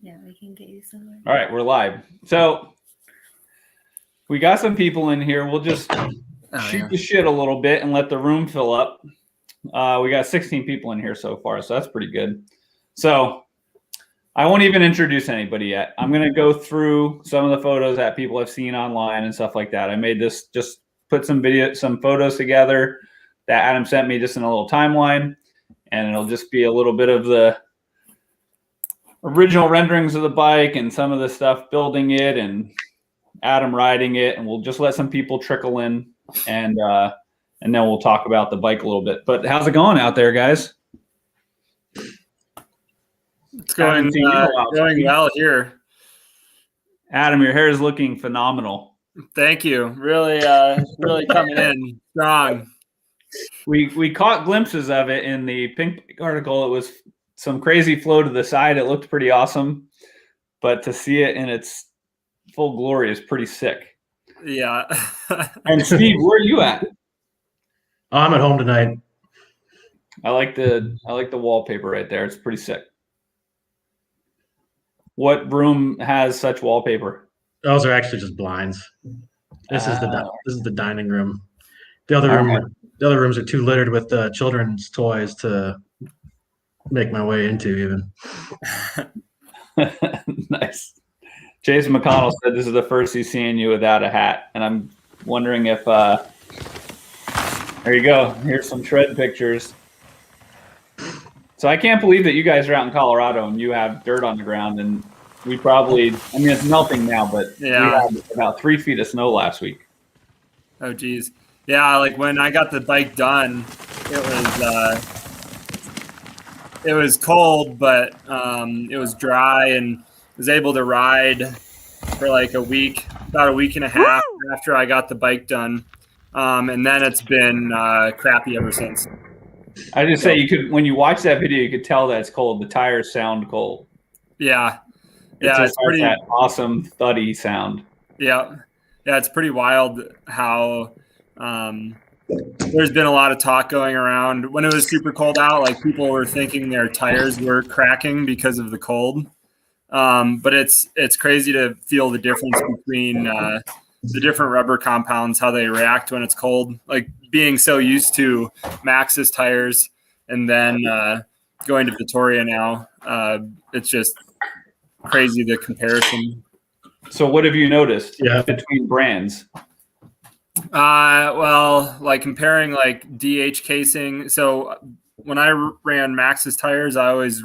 Yeah, we can get you somewhere. All right, we're live. So we got some people in here. We'll just shoot the shit a little bit and let the room fill up. We got 16 people in here so far, so that's pretty good. So I won't even introduce anybody yet. I'm going to go through some of the photos that people have seen online and stuff like that. I made this, just put some photos together that Adam sent me just in a little timeline, and it'll just be a little bit of the original renderings of the bike and some of the stuff building it and Adam riding it, and we'll just let some people trickle in, and then we'll talk about the bike a little bit. But how's it going out there, guys? It's going well here. Adam, your hair is looking phenomenal. Thank you. Really coming in strong. We caught glimpses of it in the Pinkbike article. It was some crazy flow to the side. It looked pretty awesome, but to see it in its full glory is pretty sick. Yeah. And Steve, where are you at? I'm at home tonight. I like the wallpaper right there. It's pretty sick. What room has such wallpaper? Those are actually just blinds. This is the dining room. The other rooms are too littered with children's toys to make my way into even. Nice. Jason McConnell said this is the first he's seeing you without a hat, and I'm wondering if there you go. Here's some shred pictures. So I can't believe that you guys are out in Colorado and you have dirt on the ground, and we probably, I mean, it's melting now, but yeah, we had about 3 feet of snow last week. Oh geez. Yeah, like when I got the bike done, it was cold, but it was dry, and was able to ride for like a week, about a week and a half after I got the bike done. And then it's been crappy ever since. I just say you could, when you watch that video, you could tell that it's cold. The tires sound cold. Yeah. It's pretty that awesome thuddy sound. Yeah. Yeah, it's pretty wild how there's been a lot of talk going around when it was super cold out. Like people were thinking their tires were cracking because of the cold. But it's crazy to feel the difference between the different rubber compounds, how they react when it's cold. Like being so used to Maxxis tires and then going to Vittoria now, it's just crazy the comparison. So what have you noticed between brands? Well, like comparing like DH casing. So when I ran Maxxis tires, I always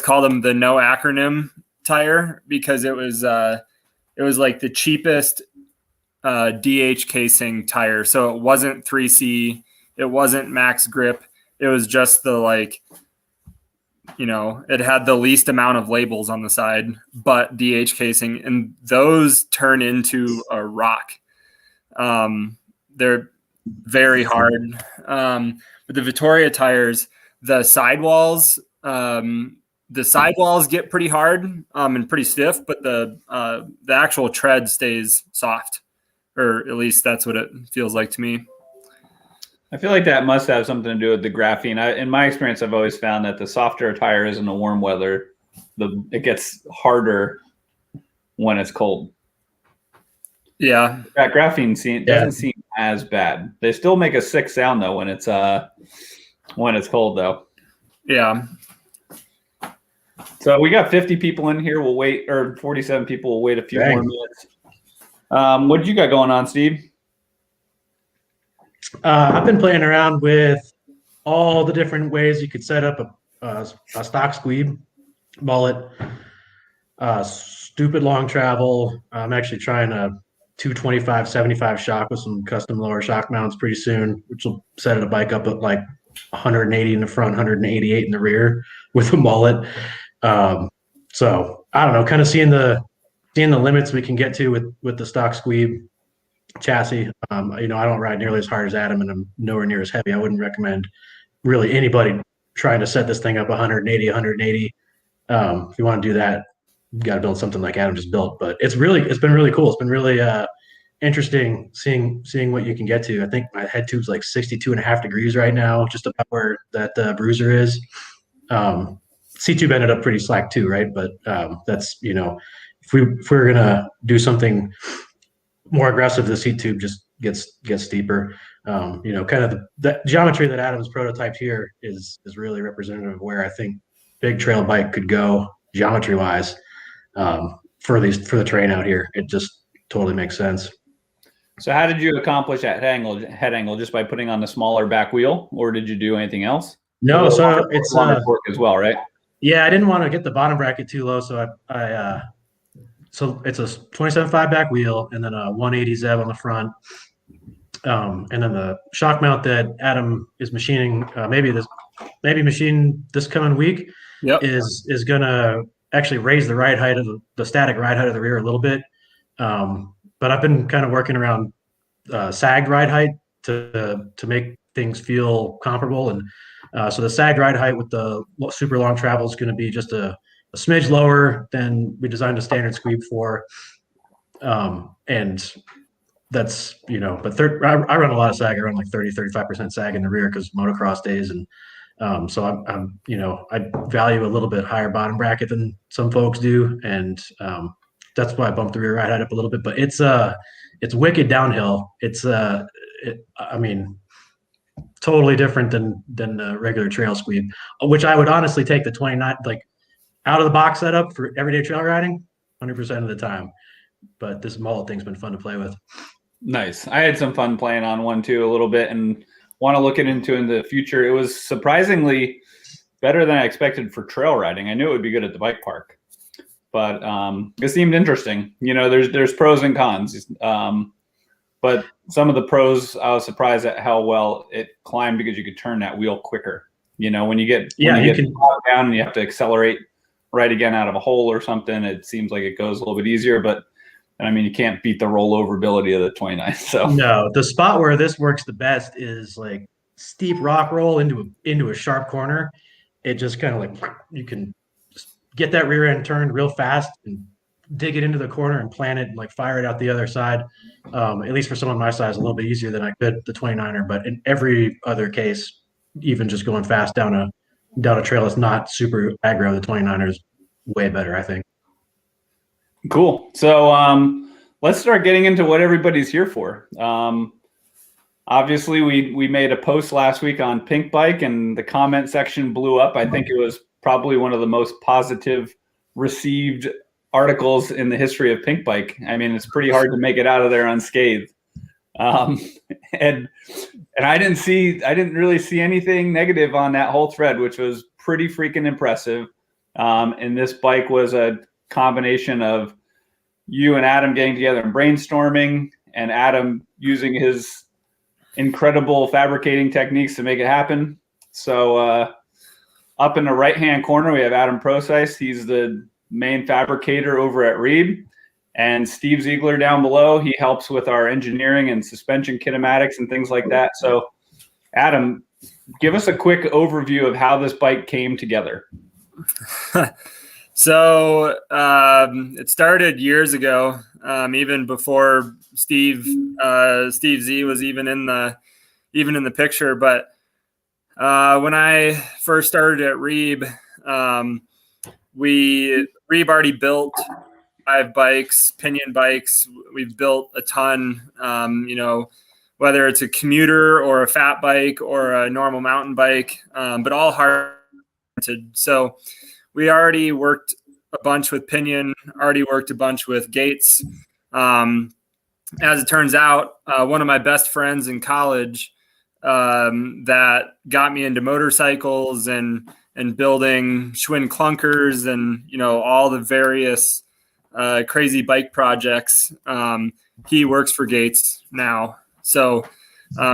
called them the no acronym tire because it was like the cheapest DH casing tire. So it wasn't 3C, it wasn't max grip. It was just the it had the least amount of labels on the side, but DH casing, and those turn into a rock. They're very hard. But the Vittoria tires, the sidewalls get pretty hard and pretty stiff, but the actual tread stays soft, or at least that's what it feels like to me. I feel like that must have something to do with the graphene. In my experience, I've always found that the softer a tire is in the warm weather, it gets harder when it's cold. Yeah, that graphene doesn't seem as bad. They still make a sick sound though when it's cold though. Yeah. So we got 50 people in here. We'll wait, or 47 people. We'll wait a few more minutes. What did you got going on, Steve? I've been playing around with all the different ways you could set up a stock squeeb, mullet, stupid long travel. I'm actually trying a 225/75 shock with some custom lower shock mounts pretty soon, which will set a bike up at like 180 in the front, 188 in the rear with a mullet. So I don't know, kind of seeing the limits we can get to with the stock squeeb chassis. I don't ride nearly as hard as Adam, and I'm nowhere near as heavy. I wouldn't recommend really anybody trying to set this thing up 180. If you want to do that, you got to build something like Adam just built. But it's been really cool. It's been really interesting seeing what you can get to. I think my head tube's like 62.5 degrees right now, just about where that BREWser is. C-tube ended up pretty slack too, right? But that's, if we're gonna do something more aggressive, the C-tube just gets deeper. Kind of the geometry that Adam's prototyped here is really representative of where I think big trail bike could go geometry wise for the terrain out here. It just totally makes sense. So how did you accomplish that head angle just by putting on the smaller back wheel, or did you do anything else? No, so it's torque as well, right? Yeah, I didn't want to get the bottom bracket too low, so so it's a 27.5 back wheel and then a 180 ZEB on the front. And then the shock mount that Adam is machining, maybe machine this coming week, is gonna actually raise the ride height of the static ride height of the rear a little bit. But I've been kind of working around sagged ride height to make things feel comparable. And so the sagged ride height with the super long travel is going to be just a smidge lower than we designed a standard squeeb for. And that's, but I run a lot of sag. I run like 35% sag in the rear because motocross days. And so I'm I value a little bit higher bottom bracket than some folks do. And that's why I bumped the rear ride height up a little bit, but it's wicked downhill. It's totally different than the regular trail squeeb, which I would honestly take the 29 like out of the box setup for everyday trail riding 100% of the time. But this mullet thing's been fun to play with. Nice. I had some fun playing on one too a little bit and want to look into in the future. It was surprisingly better than I expected for trail riding. I knew it would be good at the bike park. But it seemed interesting. There's pros and cons. But some of the pros, I was surprised at how well it climbed because you could turn that wheel quicker. When you get bogged down and you have to accelerate right again out of a hole or something, it seems like it goes a little bit easier. But you can't beat the rollover ability of the 29. So no, the spot where this works the best is like steep rock roll into a sharp corner. It just kind of like you can get that rear end turned real fast and dig it into the corner and plant it and like fire it out the other side. At least for someone my size, a little bit easier than I could the 29er. But in every other case, even just going fast down a trail that's not super aggro, the 29er is way better, I think. Cool. So let's start getting into what everybody's here for. Obviously, we made a post last week on Pinkbike and the comment section blew up. I think it was probably one of the most positive received articles in the history of Pinkbike. It's pretty hard to make it out of there unscathed. And I didn't really see anything negative on that whole thread, which was pretty freaking impressive. And this bike was a combination of you and Adam getting together and brainstorming, and Adam using his incredible fabricating techniques to make it happen. So up in the right-hand corner, we have Adam Prosise. He's the main fabricator over at REEB. And Steve Ziegler down below, he helps with our engineering and suspension kinematics and things like that. So Adam, give us a quick overview of how this bike came together. So it started years ago, even before Steve Z was even in the picture. But when I first started at REEB, REEB already built 5 bikes, Pinion bikes. We've built a ton, whether it's a commuter or a fat bike or a normal mountain bike, but all hard. So we already worked a bunch with Pinion, already worked a bunch with Gates. As it turns out, one of my best friends in college that got me into motorcycles and building Schwinn clunkers and, all the various crazy bike projects. He works for Gates now. So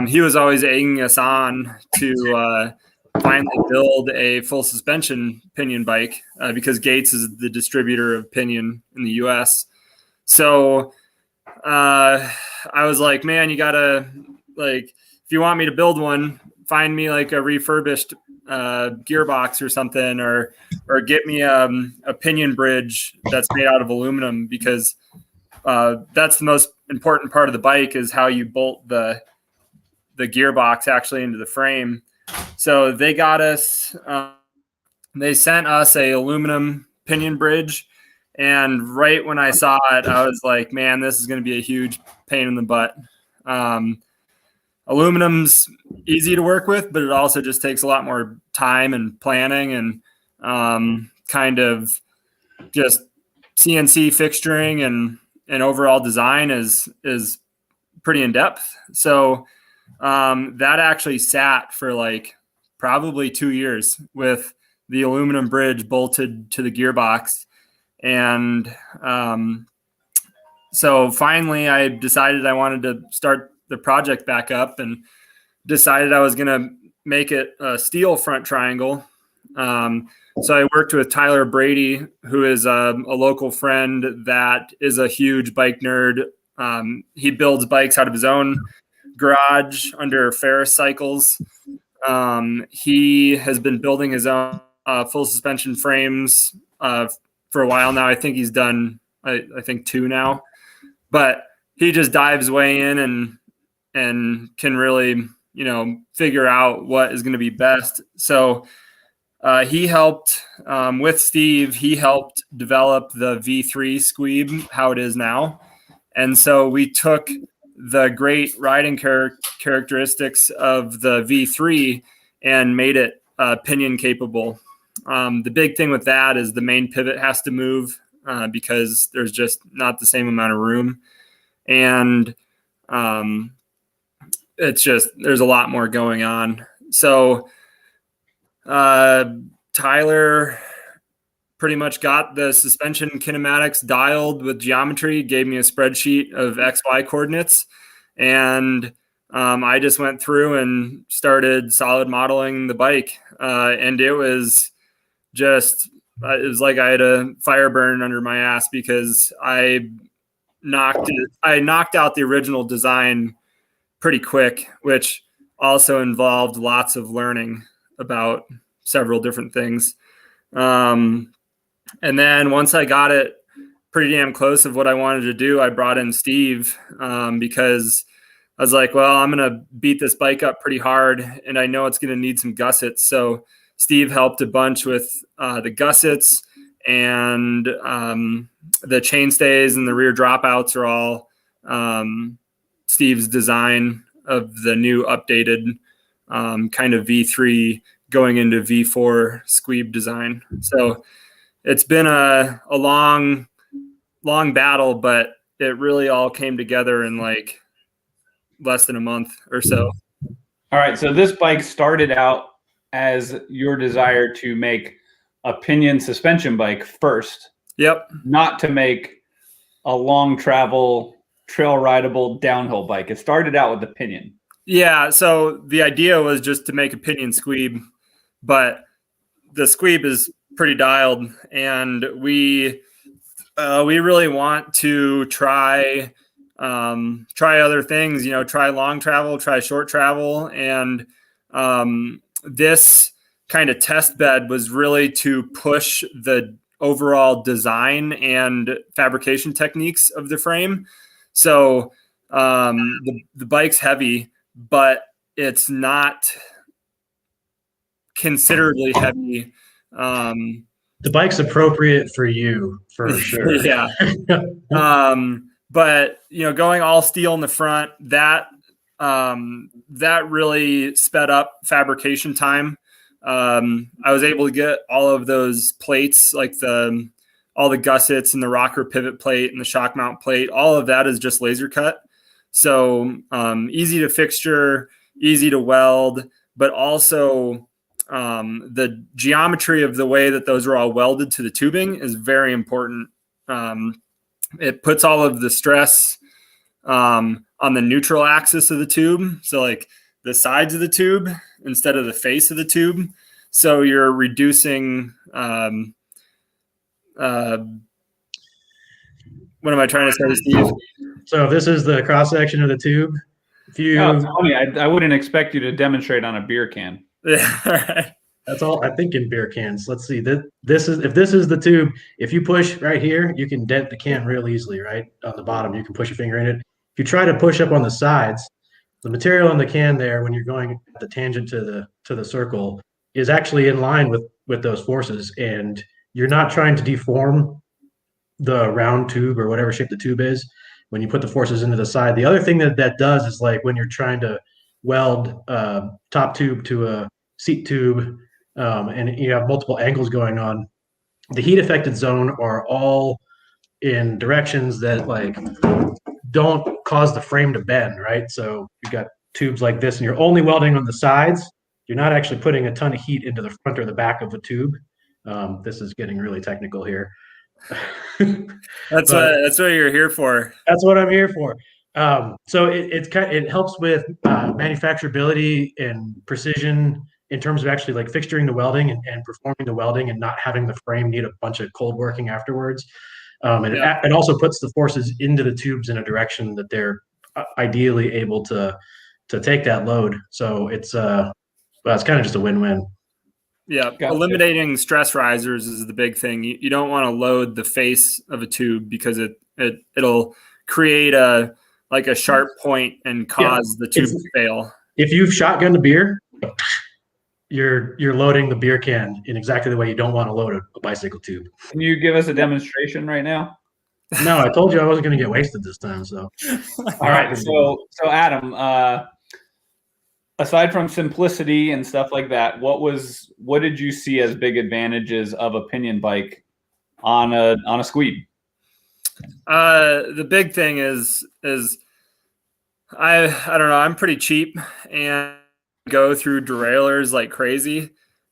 he was always egging us on to finally build a full suspension Pinion bike because Gates is the distributor of Pinion in the US. So I was like, man, you gotta, like, if you want me to build one, find me like a refurbished gearbox or something, or get me a pinion bridge that's made out of aluminum, because that's the most important part of the bike, is how you bolt the gearbox actually into the frame. So they got us they sent us a aluminum pinion bridge. And right when I saw it, I was like, man, this is going to be a huge pain in the butt. Aluminum's easy to work with, but it also just takes a lot more time and planning and kind of just CNC fixturing and overall design is pretty in depth. So that actually sat for like probably 2 years with the aluminum bridge bolted to the gearbox. And so finally I decided I wanted to start the project back up and decided I was going to make it a steel front triangle. So I worked with Tyler Brady, who is a local friend that is a huge bike nerd. He builds bikes out of his own garage under Ferris cycles. He has been building his own full suspension frames for a while now. I think he's done, I think 2 now, but he just dives way in and can really, figure out what is going to be best. So he helped with Steve. He helped develop the V3 squeeb, how it is now. And so we took the great riding characteristics of the V3 and made it pinion capable. The big thing with that is the main pivot has to move because there's just not the same amount of room. And it's just, there's a lot more going on. So Tyler pretty much got the suspension kinematics dialed with geometry, gave me a spreadsheet of XY coordinates. And I just went through and started solid modeling the bike. And it was just, it was like I had a fire burn under my ass because I knocked out the original design pretty quick, which also involved lots of learning about several different things. And then once I got it pretty damn close of what I wanted to do, I brought in Steve because I was like, well, I'm going to beat this bike up pretty hard and I know it's going to need some gussets. So Steve helped a bunch with the gussets, and the chainstays and the rear dropouts are all Steve's design of the new updated kind of V3 going into V4 squeeb design. So it's been a long battle, but it really all came together in like less than a month or so. All right. So this bike started out as your desire to make a pinion suspension bike first. Yep. Not to make a long travel, trail rideable downhill bike. It started out with the pinion. Yeah. So the idea was just to make a pinion squeeb, but the squeeb is pretty dialed, and we really want to try other things, try long travel, try short travel. And this kind of test bed was really to push the overall design and fabrication techniques of the frame. So the bike's heavy, but it's not considerably heavy. The bike's appropriate for you, for sure. Yeah. But going all steel in the front, that really sped up fabrication time. I was able to get all of those plates, like all the gussets and the rocker pivot plate and the shock mount plate. All of that is just laser cut. So easy to fixture, easy to weld, but also the geometry of the way that those are all welded to the tubing is very important. It puts all of the stress on the neutral axis of the tube. So like the sides of the tube instead of the face of the tube. So you're reducing, what am I trying to say, Steve? So this is the cross section of the tube. It's funny. I wouldn't expect you to demonstrate on a beer can. Yeah. That's all I think in beer cans. Let's see. If this is the tube, if you push right here, you can dent the can real easily, right? On the bottom, you can push your finger in it. If you try to push up on the sides, the material in the can there, when you're going at the tangent to the circle, is actually in line with those forces, and you're not trying to deform the round tube or whatever shape the tube is when you put the forces into the side. The other thing that does is like when you're trying to weld top tube to a seat tube, and you have multiple angles going on, the heat affected zone are all in directions that like don't cause the frame to bend, right? So you've got tubes like this and you're only welding on the sides. You're not actually putting a ton of heat into the front or the back of the tube. This is getting really technical here. That's what you're here for. That's what I'm here for. So it helps with manufacturability and precision in terms of actually like fixturing the welding and performing the welding and not having the frame need a bunch of cold working afterwards. It also puts the forces into the tubes in a direction that they're ideally able to take that load. So it's kind of just a win-win. Yeah, Gotcha. Eliminating stress risers is the big thing. You don't want to load the face of a tube because it'll create a sharp point and cause the tube to fail. If you've shotgunned a beer, you're loading the beer can in exactly the way you don't want to load a bicycle tube. Can you give us a demonstration right now? No, I told you I wasn't going to get wasted this time. So, all right. So Adam, aside from simplicity and stuff like that, what did you see as big advantages of a Pinion bike on a squeed? The big thing is I don't know, I'm pretty cheap and go through derailleurs like crazy,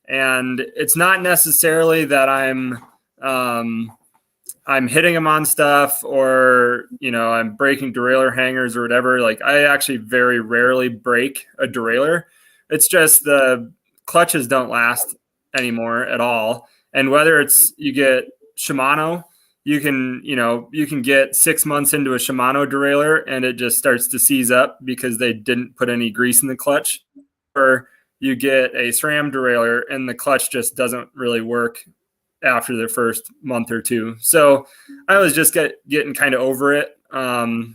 and it's not necessarily that I'm hitting them on stuff or, I'm breaking derailleur hangers or whatever. Like I actually very rarely break a derailleur. It's just the clutches don't last anymore at all. And whether it's you get Shimano, you can get 6 months into a Shimano derailleur and it just starts to seize up because they didn't put any grease in the clutch. Or you get a SRAM derailleur and the clutch just doesn't really work after the first month or two. So I was just getting kind of over it. And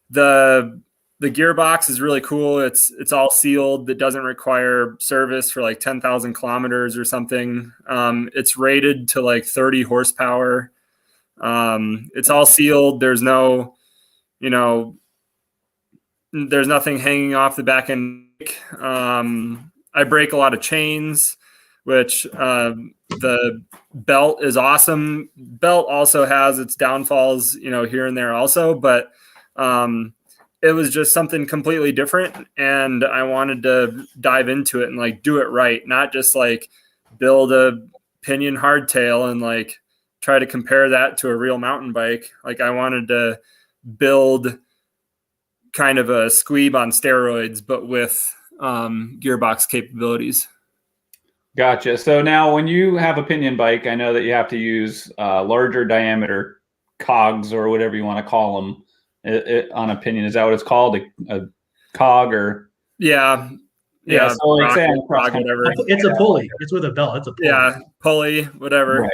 the gearbox is really cool. It's all sealed. It doesn't require service for like 10,000 kilometers or something. It's rated to like 30 horsepower. It's all sealed. There's no, there's nothing hanging off the back end. I break a lot of chains, which the belt is awesome. Belt also has its downfalls, here and there also, but it was just something completely different. And I wanted to dive into it and like do it right, not just like build a Pinion hardtail and like try to compare that to a real mountain bike. Like I wanted to build kind of a squeeb on steroids, but with gearbox capabilities. Gotcha. So now when you have a Pinion bike, I know that you have to use larger diameter cogs or whatever you want to call them on a Pinion. Is that what it's called? A cog or? Yeah. Yeah. So like say whatever. It's a pulley. It's with a belt. It's a pulley. Yeah. Pulley, whatever. Right.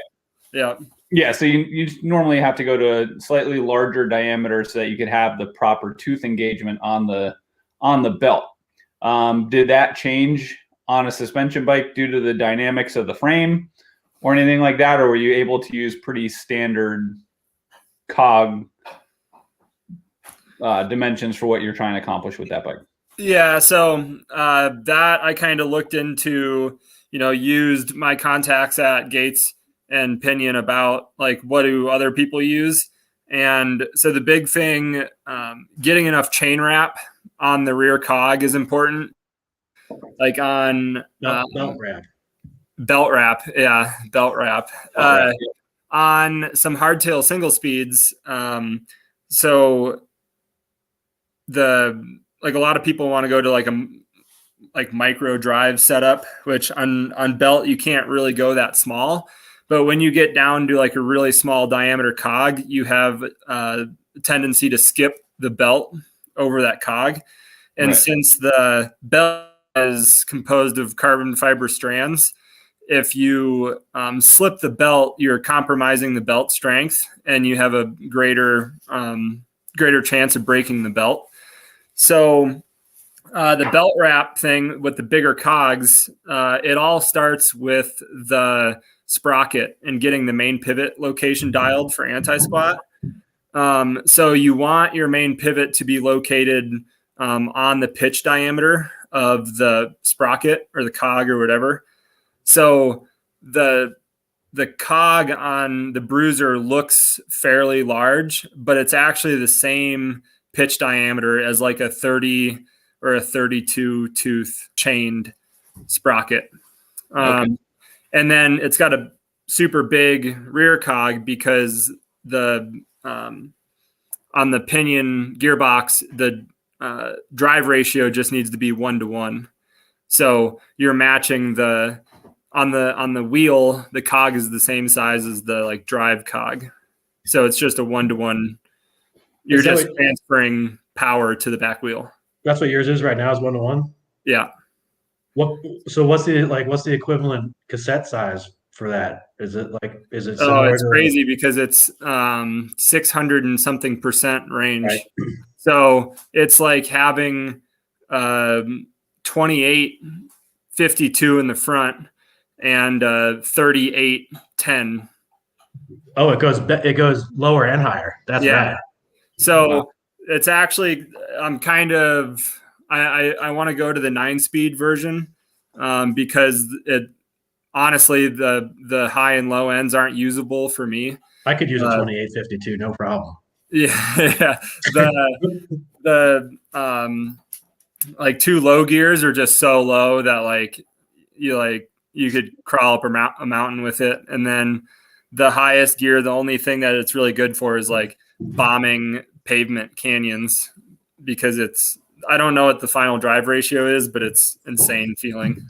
Yeah. Yeah. So you normally have to go to a slightly larger diameter so that you could have the proper tooth engagement on the belt. Did that change on a suspension bike due to the dynamics of the frame or anything like that? Or were you able to use pretty standard cog dimensions for what you're trying to accomplish with that bike? Yeah. So that I kind of looked into, used my contacts at Gates and Pinion about like, what do other people use? And so the big thing, getting enough chain wrap on the rear cog is important. Like on belt wrap. Belt wrap. Yeah. Belt wrap. On some hardtail single speeds. So a lot of people want to go to like a micro drive setup, which on belt, you can't really go that small. But when you get down to like a really small diameter cog, you have a tendency to skip the belt over that cog. And right. Since the belt is composed of carbon fiber strands, if you slip the belt, you're compromising the belt strength and you have a greater chance of breaking the belt. So The belt wrap thing with the bigger cogs, it all starts with the sprocket and getting the main pivot location dialed for anti-squat. So you want your main pivot to be located on the pitch diameter of the sprocket or the cog or whatever. So the cog on the BREWser looks fairly large, but it's actually the same pitch diameter as like a 30 or a 32 tooth chained sprocket. And then it's got a super big rear cog because on the Pinion gearbox, the drive ratio just needs to be 1-to-1. So you're matching on the wheel, the cog is the same size as the like drive cog. So it's just a 1-to-1. You're just transferring power to the back wheel. That's what yours is right now, is 1-to-1? Yeah. So what's the equivalent cassette size for that? Is it Oh, it's crazy because it's 600 and something % range. Right. So it's like having 2852 in the front and 3810. Oh, it goes lower and higher. That's right. So it's actually I want to go to the 9-speed version because it honestly the high and low ends aren't usable for me. I could use a 2852, no problem. Yeah. The like 2 low gears are just so low that you could crawl up a mountain with it. And then the highest gear, the only thing that it's really good for is like bombing pavement canyons because I don't know what the final drive ratio is, but it's insane feeling.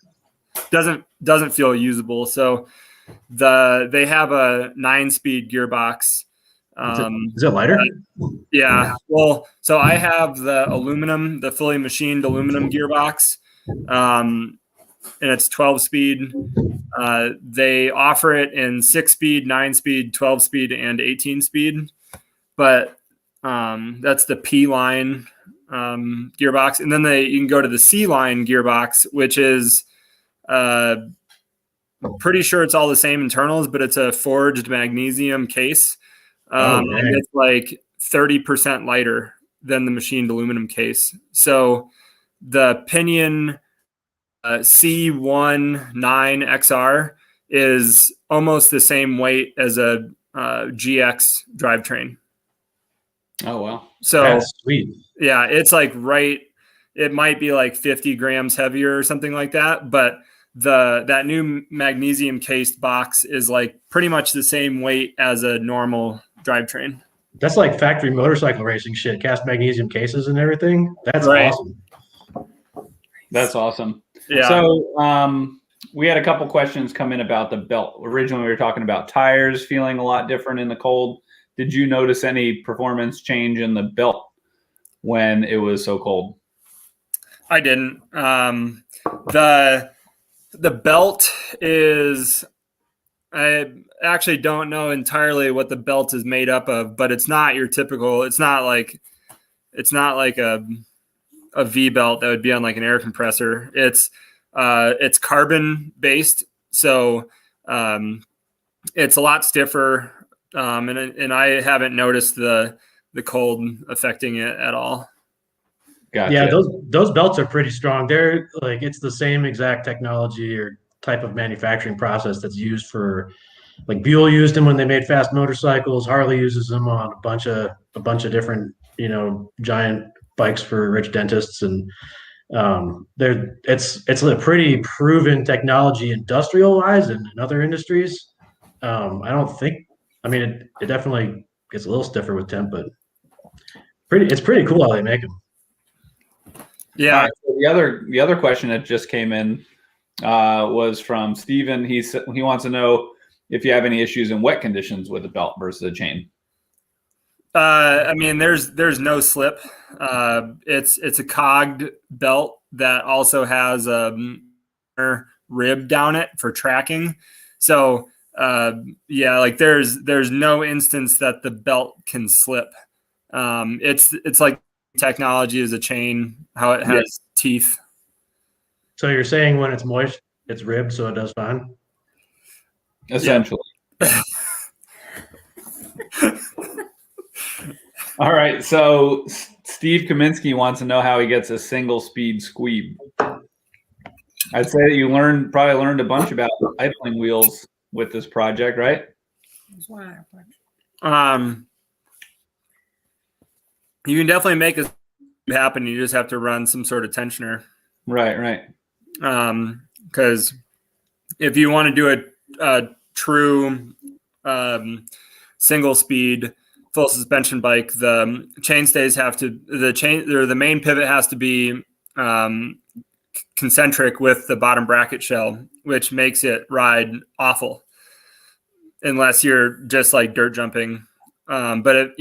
Doesn't feel usable. So they have a 9-speed gearbox. Is it lighter? Yeah. Well, so I have the fully machined aluminum gearbox, and it's 12-speed. They offer it in 6-speed, 9-speed, 12-speed, and 18-speed. But that's the P line gearbox, and then you can go to the C line gearbox, which is pretty sure it's all the same internals, but it's a forged magnesium case. And it's like 30% lighter than the machined aluminum case. So the Pinion C19XR is almost the same weight as a GX drivetrain. Oh, wow. So that's sweet. Yeah, it's like it might be like 50 grams heavier or something like that, but that new magnesium cased box is like pretty much the same weight as a normal drivetrain. That's like factory motorcycle racing shit, cast magnesium cases and everything. That's awesome. That's awesome. Yeah. So we had a couple questions come in about the belt. Originally, we were talking about tires feeling a lot different in the cold. Did you notice any performance change in the belt when it was so cold? I didn't. The belt is, I actually don't know entirely what the belt is made up of, but it's not your typical, it's not like a V belt that would be on like an air compressor. It's carbon based. So it's a lot stiffer. And I haven't noticed the cold affecting it at all. Gotcha. Yeah, those belts are pretty strong. They're like, it's the same exact technology or type of manufacturing process that's used for, like, Buell used them when they made fast motorcycles. Harley uses them on a bunch of different, giant bikes for rich dentists, and it's a pretty proven technology industrial wise and in other industries. It definitely gets a little stiffer with temp, but it's pretty cool how they make them. Yeah. Right, so the other question that just came in was from Steven. He wants to know if you have any issues in wet conditions with a belt versus a chain. There's no slip. It's a cogged belt that also has a rib down it for tracking. So there's no instance that the belt can slip. It's like technology is a chain, how it has teeth. So you're saying when it's moist, it's ribbed, so it does fine? Essentially. Yeah. All right. So Steve Kaminsky wants to know how he gets a single speed squeeb. I'd say that you probably learned a bunch about idling wheels with this project, right? You can definitely make it happen. You just have to run some sort of tensioner. Right. Because if you want to do a true single speed full suspension bike, the chainstays have to the main pivot has to be concentric with the bottom bracket shell, which makes it ride awful unless you're just like dirt jumping. But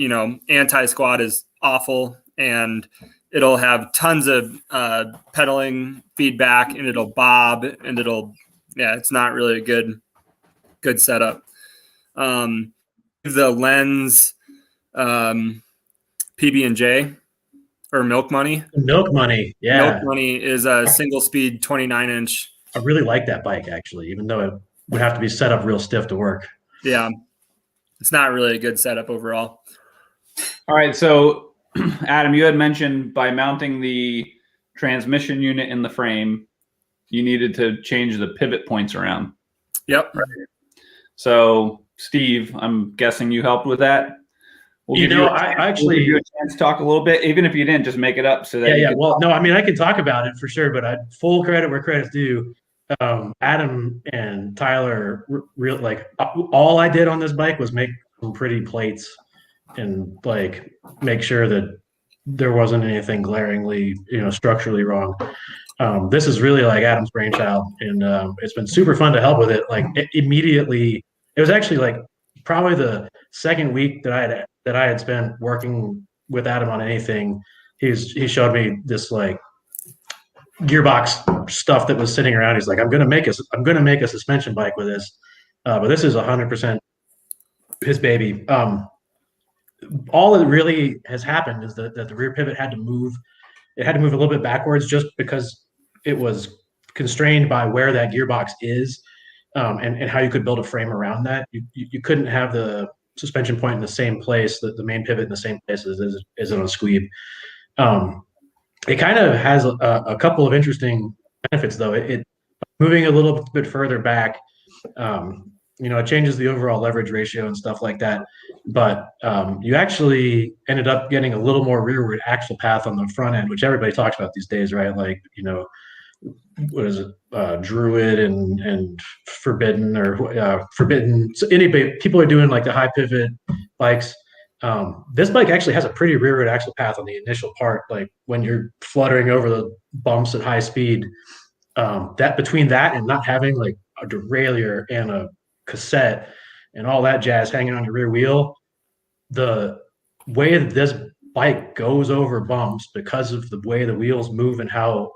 anti-squat is awful, and it'll have tons of pedaling feedback, and it'll bob, and it's not really a good setup. The lens PB&J or Milk Money. Milk Money, yeah. Milk Money is a single speed 29-inch. I really like that bike, actually, even though it would have to be set up real stiff to work. Yeah, it's not really a good setup overall. All right, so Adam, you had mentioned by mounting the transmission unit in the frame, you needed to change the pivot points around. Yep. Right. So Steve, I'm guessing you helped with that. I actually give you a chance to talk a little bit, even if you didn't, just make it up so that Well, no, I mean I can talk about it for sure, but full credit where credit's due. Adam and Tyler, all I did on this bike was make some pretty plates and like make sure that there wasn't anything glaringly, structurally wrong. This is really like Adam's brainchild, and it's been super fun to help with it. Like immediately, it was actually like probably the second week that I had spent working with Adam on anything. He showed me this like Gearbox stuff that was sitting around. He's like, I'm gonna make a suspension bike with this, but this is 100% his baby. All that really has happened is that the rear pivot had to move. It had to move a little bit backwards just because it was constrained by where that gearbox is, and how you could build a frame around that. You couldn't have the suspension point in the same place, the main pivot in the same place as it on a squeeb. It kind of has a couple of interesting benefits, though. It moving a little bit further back, it changes the overall leverage ratio and stuff like that. But you actually ended up getting a little more rearward axle path on the front end, which everybody talks about these days, right? Like, what is it, Druid and Forbidden or Forbidden. So people are doing like the high pivot bikes. This bike actually has a pretty rearward axle path on the initial part. Like when you're fluttering over the bumps at high speed, that between that and not having like a derailleur and a cassette and all that jazz hanging on your rear wheel, the way that this bike goes over bumps because of the way the wheels move and how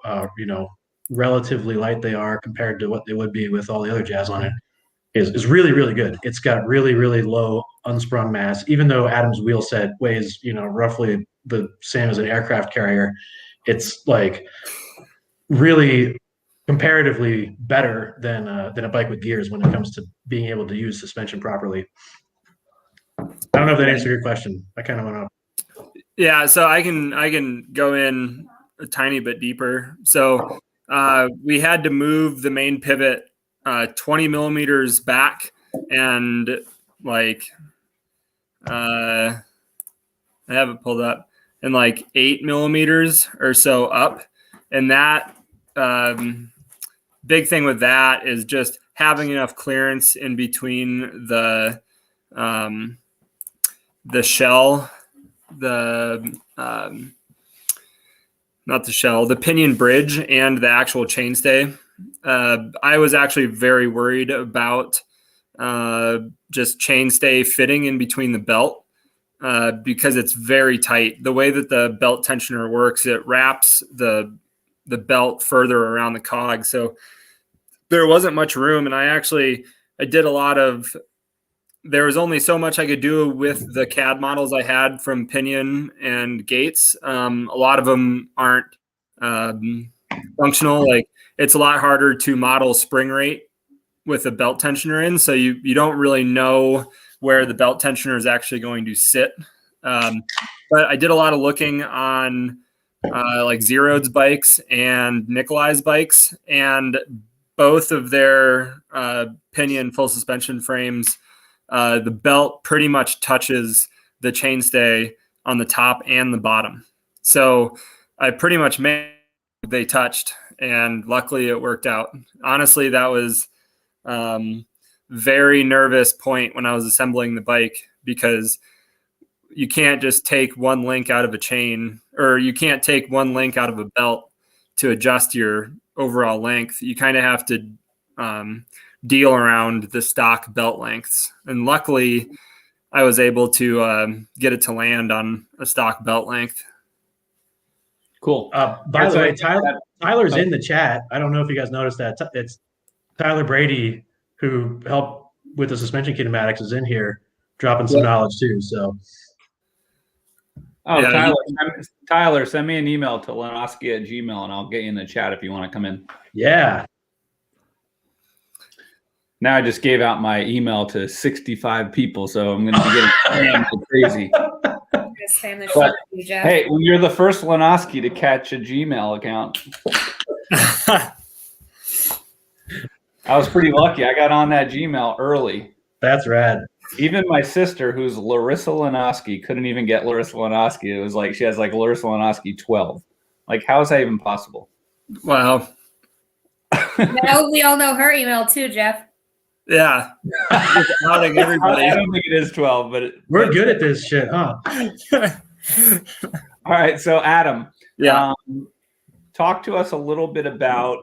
relatively light they are compared to what they would be with all the other jazz on it is really, really good. It's got really, really low unsprung mass, even though Adam's wheel set weighs roughly the same as an aircraft carrier. It's like really comparatively better than a bike with gears when it comes to being able to use suspension properly. I don't know if that answered your question. I kind of went off. Yeah, so I can go in a tiny bit deeper. So we had to move the main pivot 20 millimeters back, and like I have it pulled up, and like 8 millimeters or so up, and that big thing with that is just having enough clearance in between the shell, not the shell, the pinion bridge, and the actual chainstay. I was actually very worried about just chainstay fitting in between the belt because it's very tight. The way that the belt tensioner works, it wraps the belt further around the cog. So there wasn't much room. And I did a lot of there was only so much I could do with the CAD models I had from Pinion and Gates. A lot of them aren't functional. Like, it's a lot harder to model spring rate with a belt tensioner in, so you don't really know where the belt tensioner is actually going to sit. But I did a lot of looking on like Zero's bikes and Nikolai's bikes, and both of their Pinion full suspension frames, the belt pretty much touches the chainstay on the top and the bottom. So I pretty much made they touched, and luckily it worked out. Honestly, that was very nervous point when I was assembling the bike, because you can't just take one link out of a chain, or you can't take one link out of a belt to adjust your overall length. You kind of have to deal around the stock belt lengths. And luckily I was able to get it to land on a stock belt length. Cool. By the way, Tyler's in the chat. I don't know if you guys noticed that. It's Tyler Brady, who helped with the suspension kinematics, is in here dropping some knowledge too. So, yeah, Tyler, send me an email to lenoski@gmail.com and I'll get you in the chat if you want to come in. Yeah. Now I just gave out my email to 65 people, so I'm going to be getting spammed crazy. Spam the shit out of you, Jeff. Hey, well, you're the first Lenoski to catch a Gmail account. I was pretty lucky. I got on that Gmail early. That's rad. Even my sister, who's Larissa Lenoski, couldn't even get Larissa Lenoski. It was like she has like Larissa Lenoski 12. Like, how is that even possible? Wow. No, we all know her email too, Jeff. Yeah. Outing everybody. I don't think it is 12, but we're good at this shit, huh? All right. So, Adam, yeah, talk to us a little bit about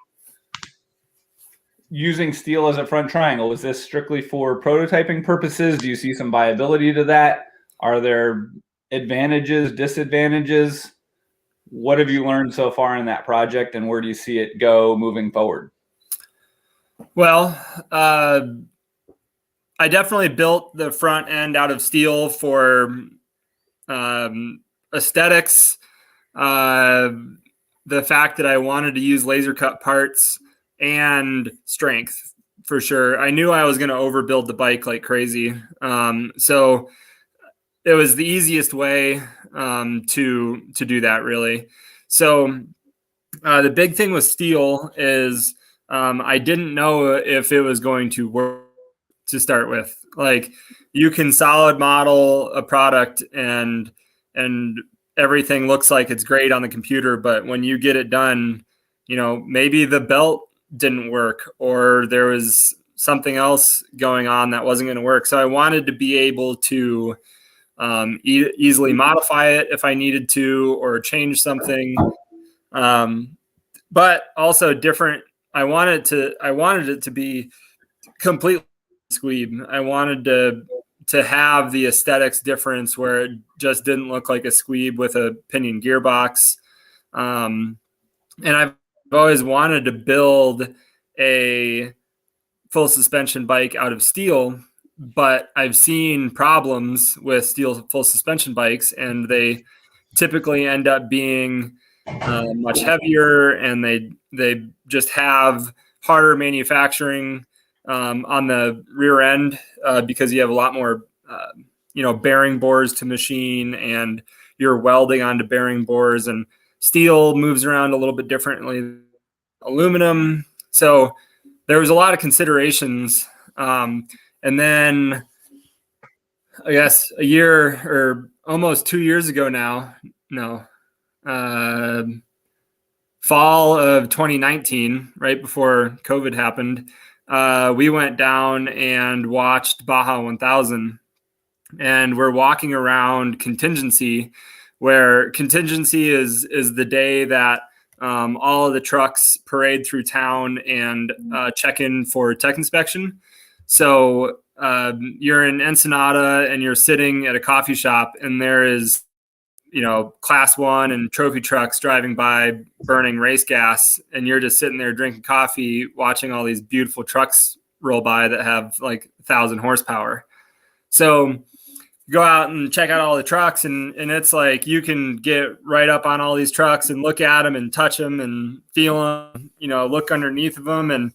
using steel as a front triangle. Is this strictly for prototyping purposes? Do you see some viability to that? Are there advantages, disadvantages? What have you learned so far in that project, and where do you see it go moving forward? Well, I definitely built the front end out of steel for aesthetics, the fact that I wanted to use laser cut parts, and strength for sure. I knew I was going to overbuild the bike like crazy. So it was the easiest way to do that, really. So the big thing with steel is I didn't know if it was going to work to start with. Like, you can solid model a product and everything looks like it's great on the computer, but when you get it done, you know, maybe the belt didn't work or there was something else going on that wasn't going to work. So I wanted to be able to easily modify it if I needed to, or change something. But also different. I wanted it to be completely squeeb. I wanted to have the aesthetics difference where it just didn't look like a squeeb with a Pinion gearbox. And I've always wanted to build a full suspension bike out of steel, but I've seen problems with steel full suspension bikes, and they typically end up being much heavier, and they just have harder manufacturing on the rear end because you have a lot more bearing bores to machine, and you're welding onto bearing bores, and steel moves around a little bit differently than aluminum. So there was a lot of considerations. And then I guess a year or almost 2 years ago now, fall of 2019, right before COVID happened, we went down and watched Baja 1000, and we're walking around contingency, where contingency is the day that all of the trucks parade through town and check in for tech inspection. So you're in Ensenada and you're sitting at a coffee shop, and there is, class 1 and trophy trucks driving by burning race gas, and you're just sitting there drinking coffee, watching all these beautiful trucks roll by that have like 1,000 horsepower. So go out and check out all the trucks, and it's like you can get right up on all these trucks and look at them and touch them and feel them, look underneath of them. And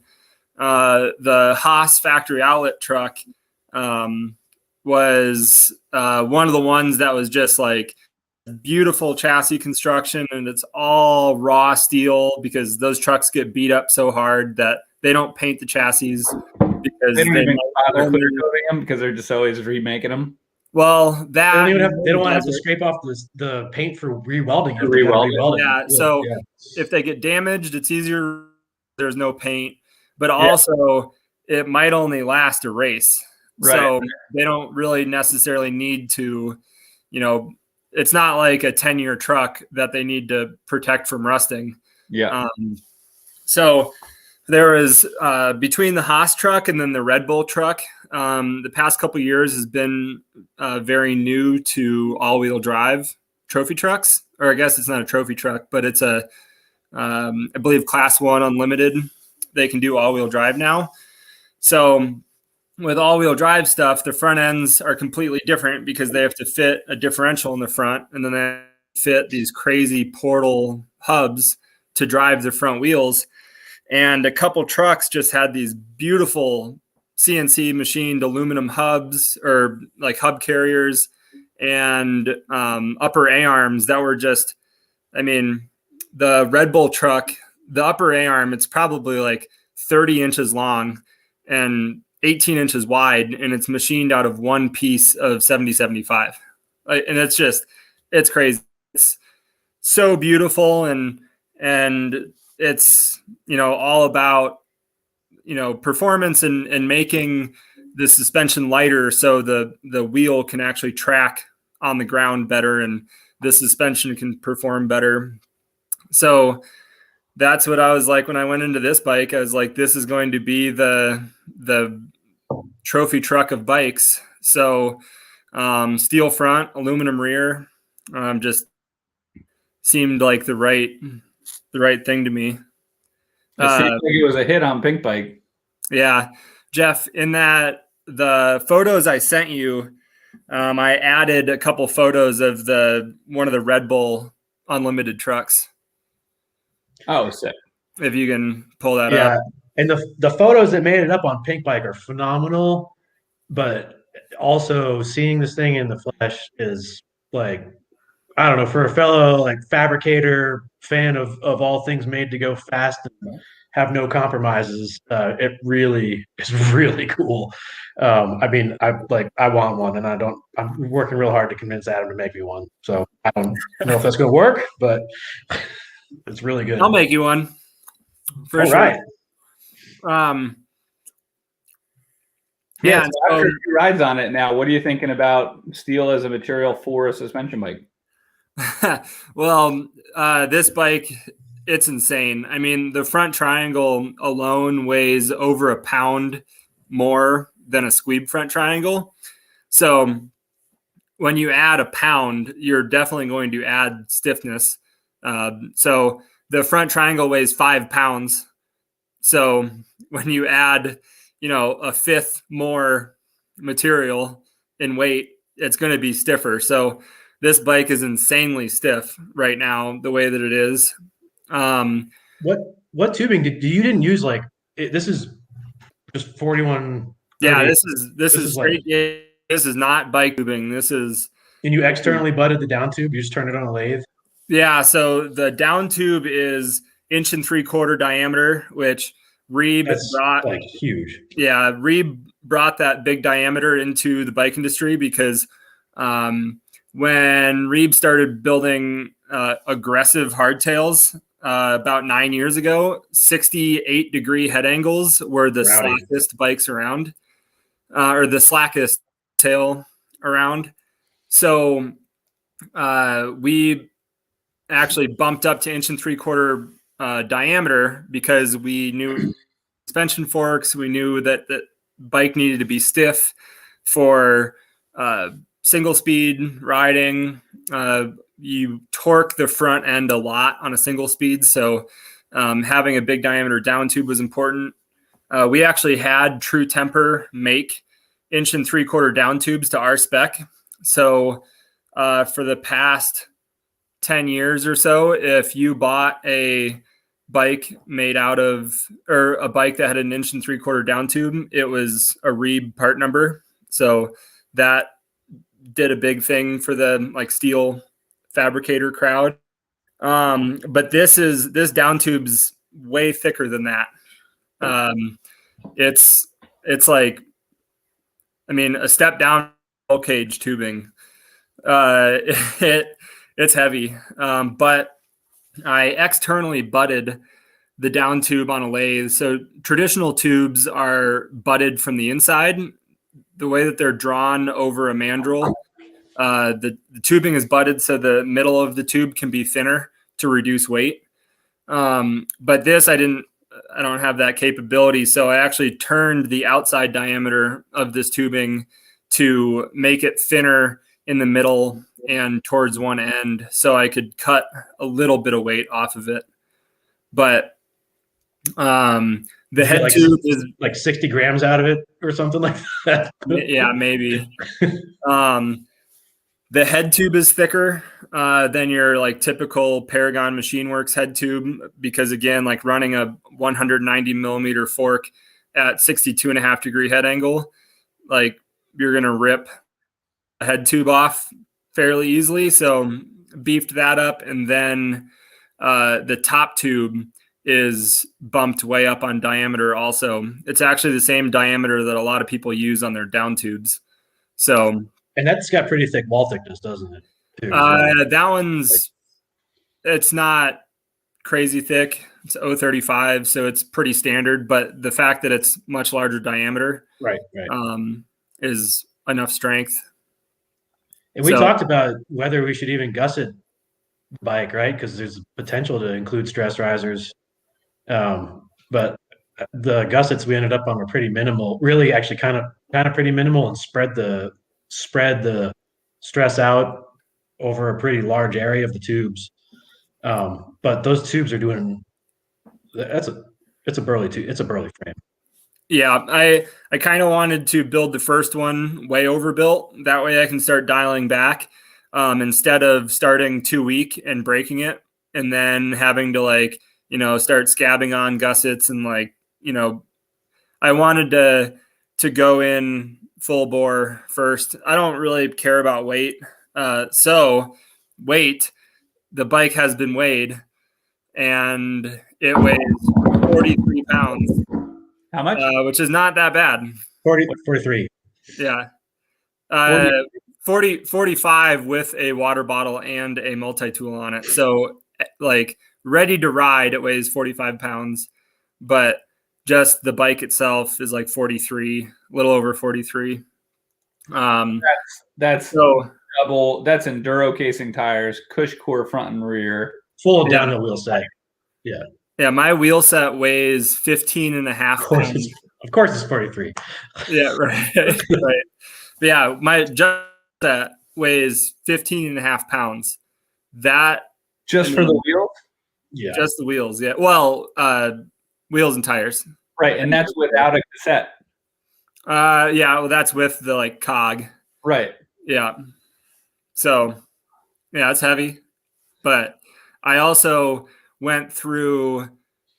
the Haas factory outlet truck was one of the ones that was just like beautiful chassis construction, and it's all raw steel because those trucks get beat up so hard that they don't paint the chassis because they don't even bother clear coating them because they're just always remaking them. Well, that they don't want to have to scrape off the paint for rewelding. Yeah. So if they get damaged, it's easier. There's no paint, but also it might only last a race. Right. So they don't really necessarily need to, it's not like a 10-year truck that they need to protect from rusting. Yeah. So there is between the Haas truck and then the Red Bull truck, the past couple of years has been very new to all-wheel drive trophy trucks, or I guess it's not a trophy truck, but it's I believe Class 1 Unlimited. They can do all-wheel drive now. So with all-wheel drive stuff, the front ends are completely different because they have to fit a differential in the front, and then they fit these crazy portal hubs to drive the front wheels. And a couple trucks just had these beautiful CNC machined aluminum hubs, or like hub carriers, and upper A-arms that were just, the Red Bull truck, the upper A-arm, it's probably like 30 inches long and 18 inches wide, and it's machined out of one piece of 7075. And it's crazy. It's so beautiful, and it's, all about, performance and making the suspension lighter so the wheel can actually track on the ground better and the suspension can perform better. So that's what I was like when I went into this bike. I was like, this is going to be the trophy truck of bikes. So steel front, aluminum rear, just seemed like the right thing to me. It seemed like it was a hit on Pinkbike. Yeah, Jeff, in that the photos I sent you, I added a couple photos of one of the Red Bull Unlimited trucks. Oh, sick. If you can pull that up. And the photos that made it up on Pinkbike are phenomenal, but also seeing this thing in the flesh is like, I don't know, for a fellow like fabricator, fan of all things made to go fast and have no compromises, it really is really cool. I want one, and I'm working real hard to convince Adam to make me one. So I don't know if that's going to work, but it's really good. I'll make you one. For sure. Right. Yeah. So after a few rides on it now, what are you thinking about steel as a material for a suspension bike? Well, this bike, it's insane. The front triangle alone weighs over a pound more than a squeeb front triangle. So when you add a pound, you're definitely going to add stiffness. So the front triangle weighs 5 pounds. So when you add, a fifth more material in weight, it's going to be stiffer. So this bike is insanely stiff right now, the way that it is. What tubing you didn't use? Like this is just 41. Yeah, this is straight. Like, this is not bike tubing. This is. And you externally butted the down tube. You just turned it on a lathe. Yeah. So the down tube is 1 3/4 diameter, which REEB brought. Like huge. Yeah, REEB brought that big diameter into the bike industry because when REEB started building aggressive hardtails about 9 years ago, 68-degree head angles were the slackest bikes around, or the slackest tail around. So we actually bumped up to 1 3/4 diameter because we knew suspension forks. We knew that the bike needed to be stiff for single speed riding. You torque the front end a lot on a single speed. So having a big diameter down tube was important. We actually had True Temper make 1 3/4 down tubes to our spec. So for the past 10 years or so, if you bought a bike made out of, or a bike that had an 1 3/4 down tube, it was a REEB part number. So that did a big thing for the like steel fabricator crowd. But this down tube's way thicker than that. It's like, I mean, a step down roll cage tubing. It's heavy. But I externally butted the down tube on a lathe. So traditional tubes are butted from the inside. The way that they're drawn over a mandrel, the tubing is butted so the middle of the tube can be thinner to reduce weight. But this, I don't have that capability. So I actually turned the outside diameter of this tubing to make it thinner in the middle and towards one end, so I could cut a little bit of weight off of it. But the head tube is like 60 grams out of it or something like that. Yeah, maybe. The head tube is thicker than your like typical Paragon Machine Works head tube, because again, like running a 190 millimeter fork at 62.5-degree head angle, like you're going to rip a head tube off fairly easily. So beefed that up. And then the top tube is bumped way up on diameter also. It's actually the same diameter that a lot of people use on their down tubes. So, and that's got pretty thick wall thickness, doesn't it? Too, that one's, it's not crazy thick. It's 0.35, so it's pretty standard. But the fact that it's much larger diameter, right, is enough strength. And we talked about whether we should even gusset bike, right? Because there's potential to include stress risers. But the gussets we ended up on were pretty minimal. Really, actually, kind of pretty minimal, and spread the stress out over a pretty large area of the tubes. But those tubes are doing. It's a burly tube. It's a burly frame. Yeah, I kind of wanted to build the first one way overbuilt. That way I can start dialing back instead of starting too weak and breaking it and then having to start scabbing on gussets and I wanted to go in full bore first. I don't really care about weight. So weight, the bike has been weighed and it weighs 43 pounds. How much? Which is not that bad. 43. Yeah. 45 with a water bottle and a multi-tool on it. So ready to ride, it weighs 45 pounds, but just the bike itself is 43, a little over 43. That's so double. That's enduro casing tires, cush core front and rear, full downhill wheel set. Yeah. Yeah, my wheel set weighs 15.5 pounds. Of course it's 43. Yeah, right. Right. But yeah, my set weighs 15.5 pounds. That for the wheels? Yeah. Just the wheels, yeah. Well, wheels and tires. Right, and that's without a cassette. Yeah, well, that's with the cog. Right. Yeah. So, yeah, it's heavy. But I also went through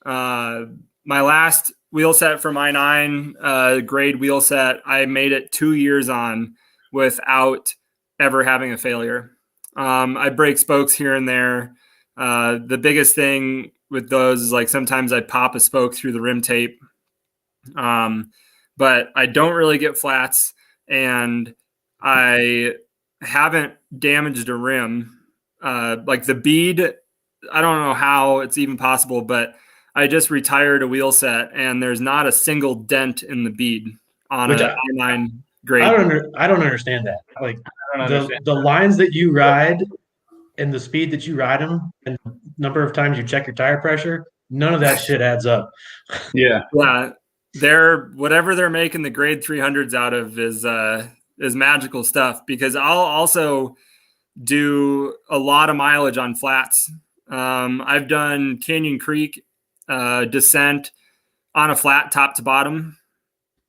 my last wheel set for my 9 grade wheel set. I made it 2 years on without ever having a failure. I break spokes here and there. The biggest thing with those is sometimes I pop a spoke through the rim tape. But I don't really get flats, and I haven't damaged a rim. The bead, I don't know how it's even possible, but I just retired a wheel set and there's not a single dent in the bead on a 9 grade. I don't understand that. The lines that you ride and the speed that you ride them and the number of times you check your tire pressure, none of that shit adds up. Yeah. Yeah. Whatever they're making the grade 300s out of is magical stuff, because I'll also do a lot of mileage on flats. I've done Canyon Creek descent on a flat top to bottom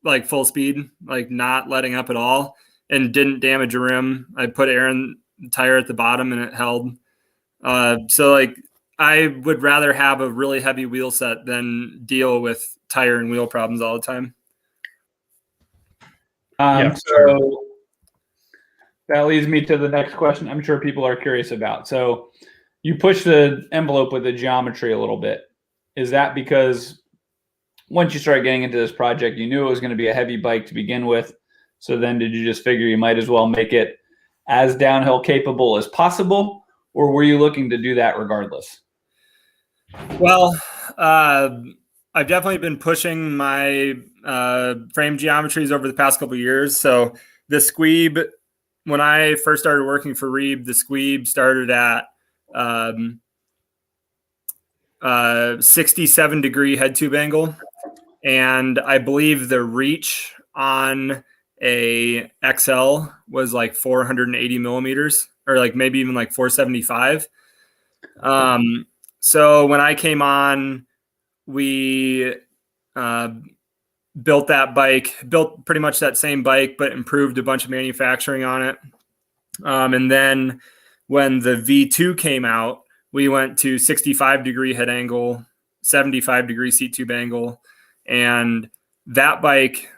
like full speed, like not letting up at all, and didn't damage a rim. I put air in the tire at the bottom and it held. So like I would rather have a really heavy wheel set than deal with tire and wheel problems all the time. So that leads me to the next question I'm sure people are curious about. So you push the envelope with the geometry a little bit. Is that because once you started getting into this project, you knew it was going to be a heavy bike to begin with? So then did you just figure you might as well make it as downhill capable as possible? Or were you looking to do that regardless? Well, I've definitely been pushing my frame geometries over the past couple of years. So the squeeb, when I first started working for REEB, the squeeb started at 67-degree head tube angle. And I believe the reach on a XL was like 480 millimeters, or like maybe even like 475. So when I came on, we built pretty much that same bike, but improved a bunch of manufacturing on it. And then when the V2 came out, we went to 65-degree head angle, 75-degree seat tube angle. And that bike,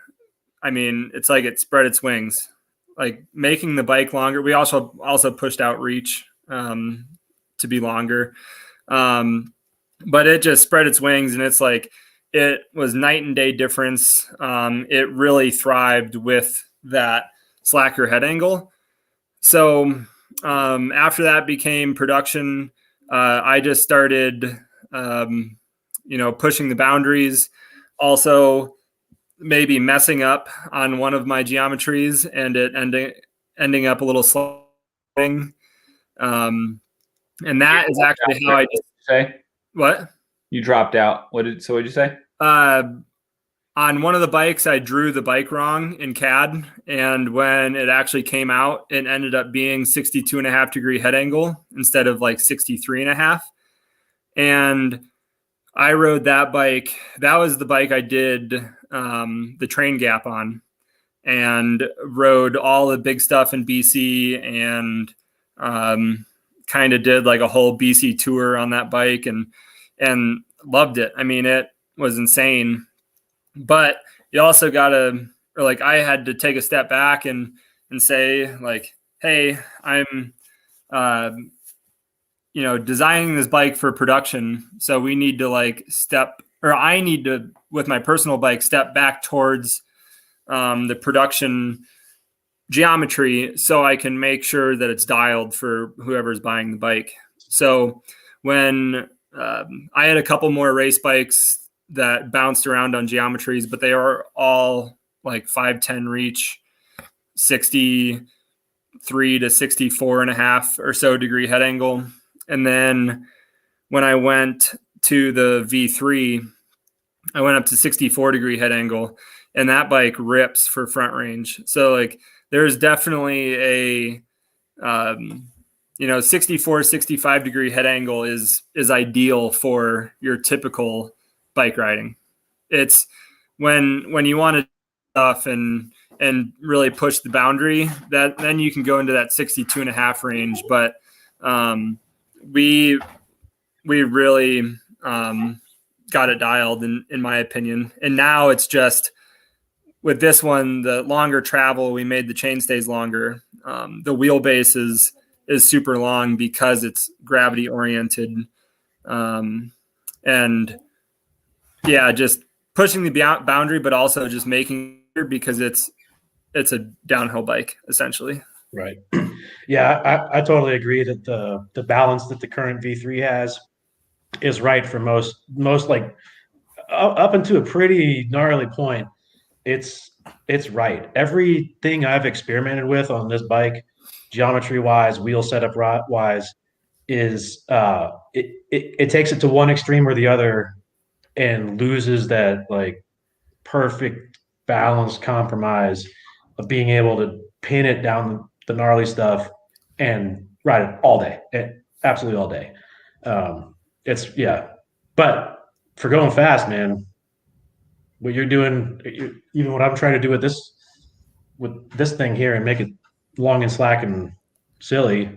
I mean, it's like it spread its wings, like making the bike longer. We also pushed out reach to be longer. But it just spread its wings, and it's like it was night and day difference. It really thrived with that slacker head angle. So after that became production, I just started, pushing the boundaries. Also, maybe messing up on one of my geometries and it ending up a little sliding. And that is actually how I just say what you dropped out. What'd you say? On one of the bikes, I drew the bike wrong in CAD. And when it actually came out, it ended up being 62.5-degree head angle instead of like 63.5. And I rode that bike. That was the bike I did the train gap on, and rode all the big stuff in BC, and kind of did like a whole BC tour on that bike, and loved it. I mean, it was insane. But you also gotta, or like I had to take a step back and say like, hey, I'm designing this bike for production. So we need to I need to, with my personal bike, step back towards the production geometry so I can make sure that it's dialed for whoever's buying the bike. So when I had a couple more race bikes that bounced around on geometries, but they are all like 510 reach, 63 to 64.5 or so degree head angle. And then when I went to the V3, I went up to 64-degree head angle, and that bike rips for front range. So like there's definitely a 64, 65-degree head angle is ideal for your typical bike riding. It's when you want to stuff and really push the boundary, that then you can go into that 62.5 range. But we really got it dialed in my opinion. And now it's just with this one, the longer travel, we made the chainstays longer. The wheelbase is super long because it's gravity oriented. And yeah, just pushing the boundary, but also just making it because it's a downhill bike essentially. Right. Yeah, I totally agree that the balance that the current V3 has is right for most like up into a pretty gnarly point. It's right. Everything I've experimented with on this bike, geometry wise, wheel setup wise, is it takes it to one extreme or the other and loses that like perfect balanced compromise of being able to pin it down the gnarly stuff and ride it all day, absolutely all day. But for going fast, man, what you're doing, even what I'm trying to do with this thing here and make it long and slack and silly,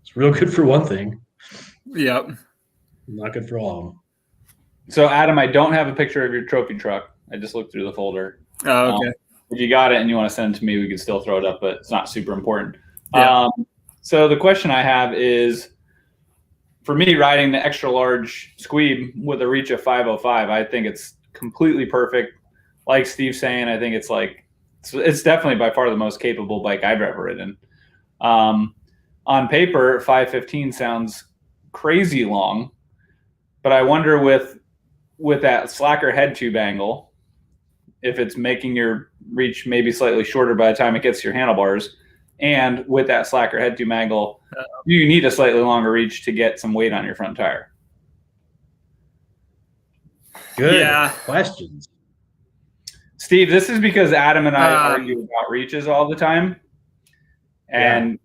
it's real good for one thing. Yep. Not good for all of them. So Adam, I don't have a picture of your trophy truck. I just looked through the folder. Oh, okay. If you got it and you want to send it to me, we can still throw it up, but it's not super important. Yeah. So the question I have is, for me, riding the extra large Squeeb with a reach of 505, I think it's completely perfect. Like Steve's saying, I think it's definitely by far the most capable bike I've ever ridden. On paper, 515 sounds crazy long, but I wonder with that slacker head tube angle, if it's making your reach maybe slightly shorter by the time it gets to your handlebars, and with that slacker head tube angle, you need a slightly longer reach to get some weight on your front tire. Good Yeah. questions. Steve, this is because Adam and I argue about reaches all the time. And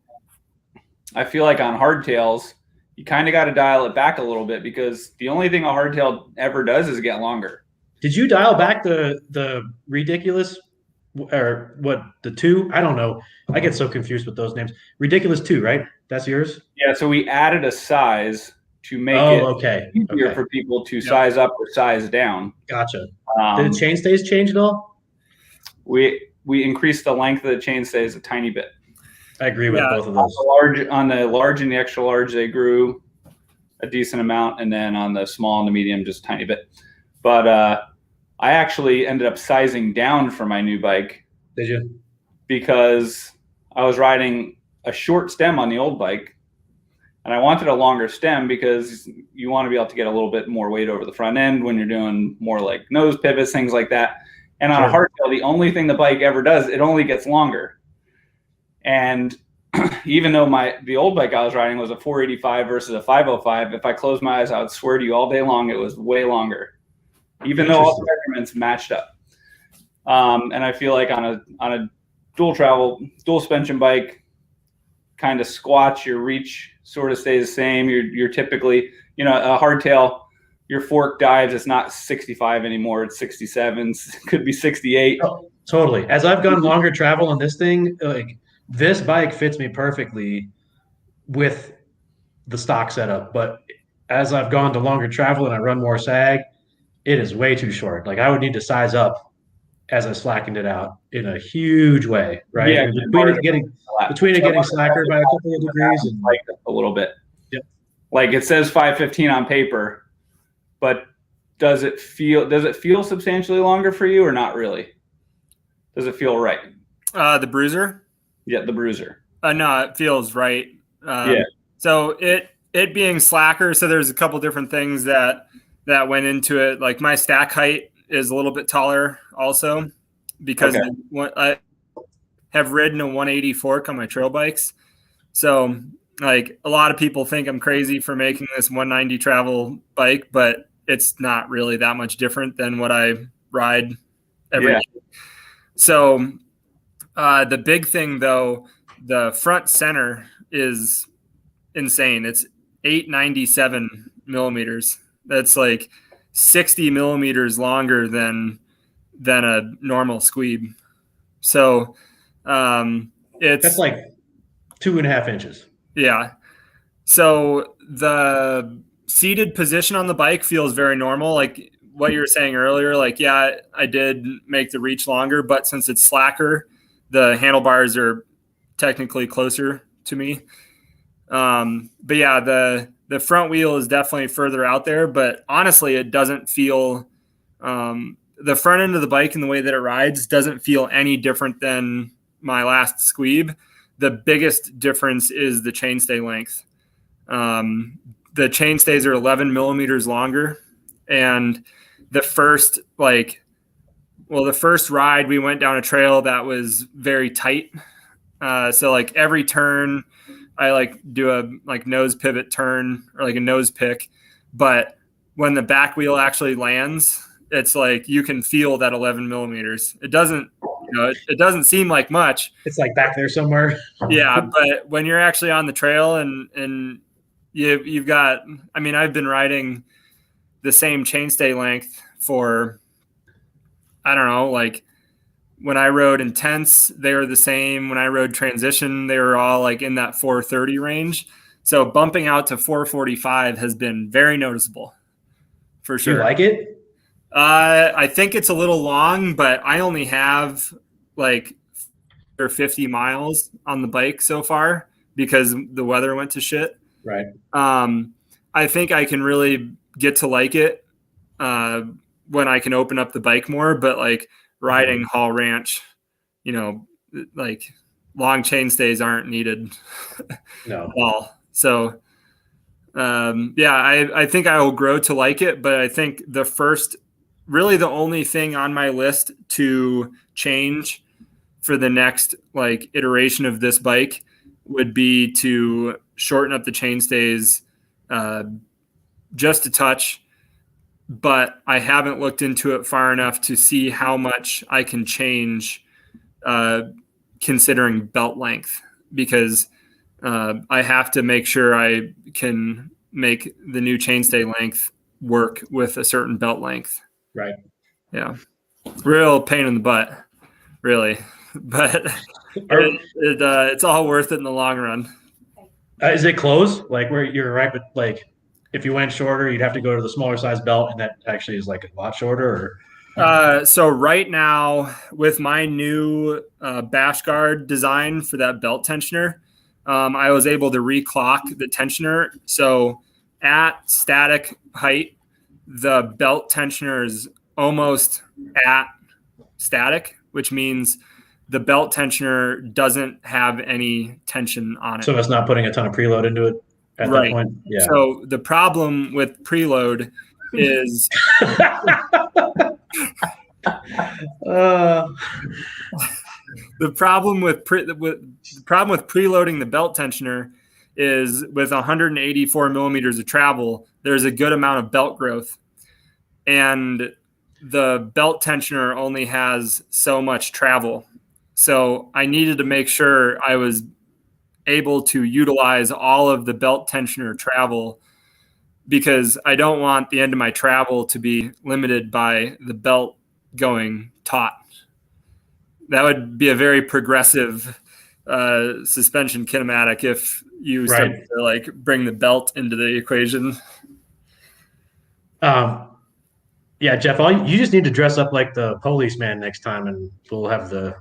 I feel like on hardtails, you kind of got to dial it back a little bit, because the only thing a hardtail ever does is get longer. Did you dial back the ridiculous, or what, the 2? I don't know. I get so confused with those names. Ridiculous 2, right? That's yours? Yeah, so we added a size to make okay. easier for people to size up or size down. Gotcha. Did the chainstays change at all? We increased the length of the chainstays a tiny bit. I agree with both of those. On the large and the extra large, they grew a decent amount, and then on the small and the medium, just a tiny bit. But I actually ended up sizing down for my new bike. Did you? Because I was riding a short stem on the old bike, and I wanted a longer stem because you want to be able to get a little bit more weight over the front end when you're doing more like nose pivots, things like that. And on a hardtail, the only thing the bike ever does, it only gets longer. And even though the old bike I was riding was a 485 versus a 505, if I closed my eyes, I would swear to you all day long it was way longer, even though all the measurements matched up. And I feel like on a dual suspension bike, kind of squats, your reach sort of stays the same. You're typically, a hardtail, your fork dives, it's not 65 anymore, it's 67, could be 68. Oh, totally. As I've gone longer travel on this thing, like, this bike fits me perfectly with the stock setup, but as I've gone to longer travel and I run more sag, it is way too short. Like, I would need to size up as I slackened it out in a huge way, right? Yeah, between it getting slacker by a couple of degrees and like a little bit. Yep. Like it says 515 on paper, but does it feel substantially longer for you or not really? Does it feel right? The BREWser? Yeah, the BREWser. No, it feels right. So it being slacker, so there's a couple different things that went into it. Like my stack height is a little bit taller also, because I have ridden a 180 fork on my trail bikes. So like a lot of people think I'm crazy for making this 190 travel bike, but it's not really that much different than what I ride every day. So the big thing though, the front center is insane. It's 897 millimeters. That's like 60 millimeters longer than a normal Squeeb. So that's like 2.5 inches. Yeah. So the seated position on the bike feels very normal. Like what you were saying earlier, like, yeah, I did make the reach longer, but since it's slacker, the handlebars are technically closer to me. But yeah, the front wheel is definitely further out there, but honestly, it doesn't feel, the front end of the bike and the way that it rides doesn't feel any different than my last Squeeb. The biggest difference is the chainstay length. The chainstays are 11 millimeters longer, and the first ride we went down a trail that was very tight. So like every turn I like do a like nose pivot turn or like a nose pick, but when the back wheel actually lands, it's like you can feel that 11 millimeters. It doesn't, it doesn't seem like much. It's like back there somewhere. Yeah, but when you're actually on the trail and you've got, I've been riding the same chainstay length for I don't know, like when I rode intense, they were the same. When I rode transition, they were all like in that 430 range. So bumping out to 445 has been very noticeable for Do sure. you like it? I think it's a little long, but I only have like 50 miles on the bike so far because the weather went to shit. Right. I think I can really get to like it when I can open up the bike more, but like riding Hall Ranch, you know, like long chainstays aren't needed No. at all. So I think I will grow to like it, but I think really the only thing on my list to change for the next like iteration of this bike would be to shorten up the chainstays just a touch, but I haven't looked into it far enough to see how much I can change considering belt length, because I have to make sure I can make the new chainstay length work with a certain belt length. Right. Yeah. Real pain in the butt, really. But it's all worth it in the long run. Is it close? Like where you're right, but like if you went shorter, you'd have to go to the smaller size belt, and that actually is like a lot shorter. Or so right now with my new bash guard design for that belt tensioner, I was able to reclock the tensioner. So at static height, the belt tensioner is almost at static, which means the belt tensioner doesn't have any tension on it. So it's not putting a ton of preload into it at that point? Yeah. So the problem with preload is the problem with preloading the belt tensioner is with 184 millimeters of travel, there's a good amount of belt growth, and the belt tensioner only has so much travel. So I needed to make sure I was able to utilize all of the belt tensioner travel, because I don't want the end of my travel to be limited by the belt going taut. That would be a very progressive suspension kinematic if you started to like bring the belt into the equation. Yeah, Jeff, you just need to dress up like the policeman next time, and we'll have the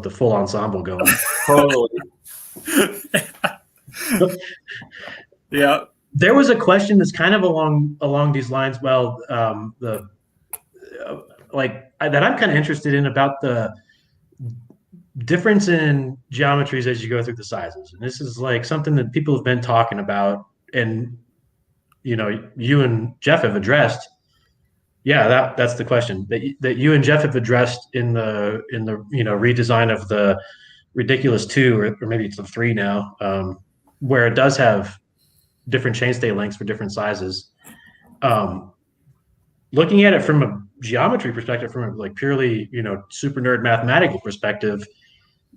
full ensemble going. Totally. Yeah. There was a question that's kind of along these lines. Well, that I'm kind of interested in about the difference in geometries as you go through the sizes. And this is like something that people have been talking about, and you and Jeff have addressed. Yeah, that's the question that you and Jeff have addressed in the redesign of the Ridiculous 2, or maybe it's the 3 now, where it does have different chainstay lengths for different sizes. Looking at it from a geometry perspective, from a like purely super nerd mathematical perspective,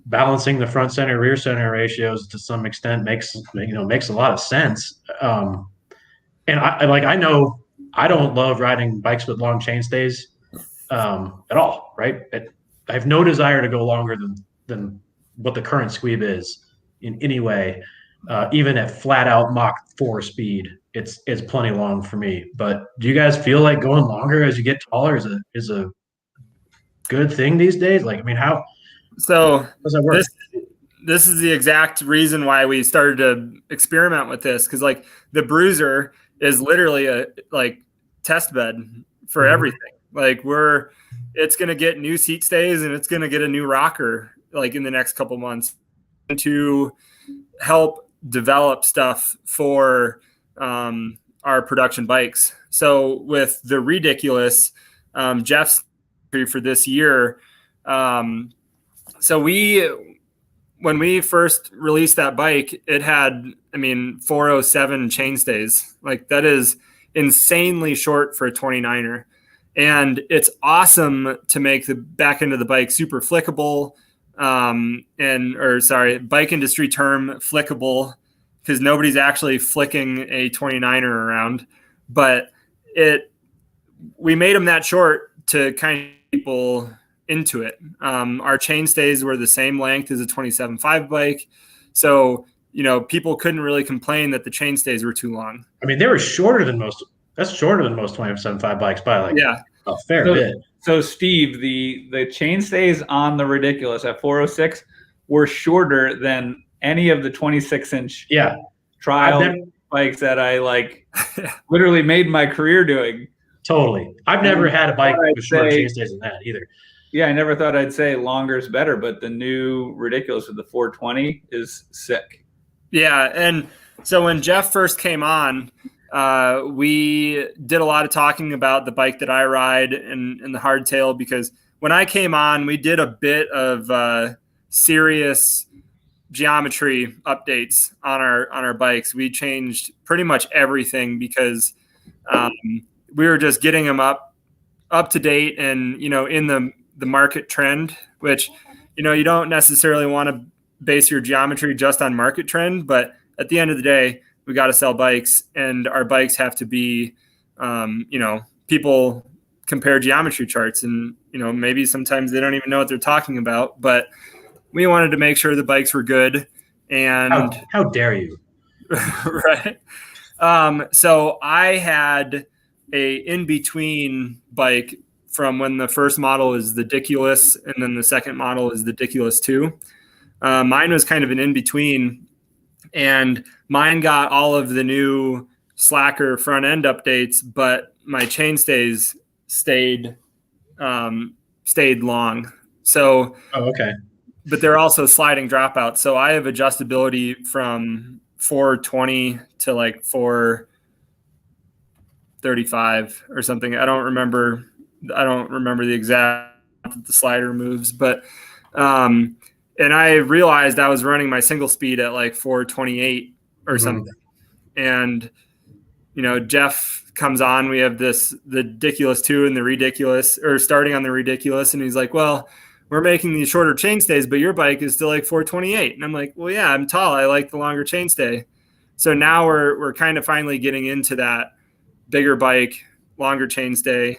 balancing the front center rear center ratios to some extent makes a lot of sense. And I know I don't love riding bikes with long chainstays at all, right? I have no desire to go longer than what the current squeeb is in any way. Even at flat out Mach 4 speed, it's plenty long for me. But do you guys feel like going longer as you get taller is a good thing these days? Like, I mean, how does that work? This is the exact reason why we started to experiment with this, because like the BREWser is literally a like test bed for everything. Like it's going to get new seat stays, and it's going to get a new rocker like in the next couple months to help develop stuff for our production bikes. So with the Ridiculous, Jeff's for this year. So when we first released that bike, it had, 407 chainstays. Like that is insanely short for a 29er. And it's awesome to make the back end of the bike super flickable. Bike industry term flickable, because nobody's actually flicking a 29er around. But we made them that short to kind of people into it. Our chainstays were the same length as a 27.5 bike. So, people couldn't really complain that the chainstays were too long. I mean, they were shorter than most. That's shorter than most 27.5 bikes by like a fair bit. So Steve, the chainstays on the Ridiculous at 406 were shorter than any of the 26-inch trial bikes that I literally made my career doing. Totally. I've never had a bike with shorter chainstays than that either. Yeah, I never thought I'd say longer is better, but the new Ridiculous with the 420 is sick. Yeah, and so when Jeff first came on, we did a lot of talking about the bike that I ride and the hardtail, because when I came on, we did a bit of serious geometry updates on our bikes. We changed pretty much everything because we were just getting them up to date and in the market trend, which you don't necessarily want to base your geometry just on market trend, but at the end of the day, we got to sell bikes, and our bikes have to be, people compare geometry charts, and maybe sometimes they don't even know what they're talking about, but we wanted to make sure the bikes were good. And how dare you? Right. So I had a in-between bike from when the first model is the Ridiculous and then the second model is the Ridiculous 2. Mine was kind of an in-between, and mine got all of the new slacker front end updates, but my chainstays stayed long. So, okay. But they're also sliding dropouts. So I have adjustability from 420 to 435 or something. I don't remember the exact the slider moves, but and I realized I was running my single speed at 428 or something. And Jeff comes on, we have the Ridiculous 2 and the Ridiculous, or starting on the Ridiculous, and he's like, well, we're making these shorter chainstays, but your bike is still 428. And I'm like, well, yeah, I'm tall, I like the longer chainstay. So now we're kind of finally getting into that bigger bike, longer chainstay,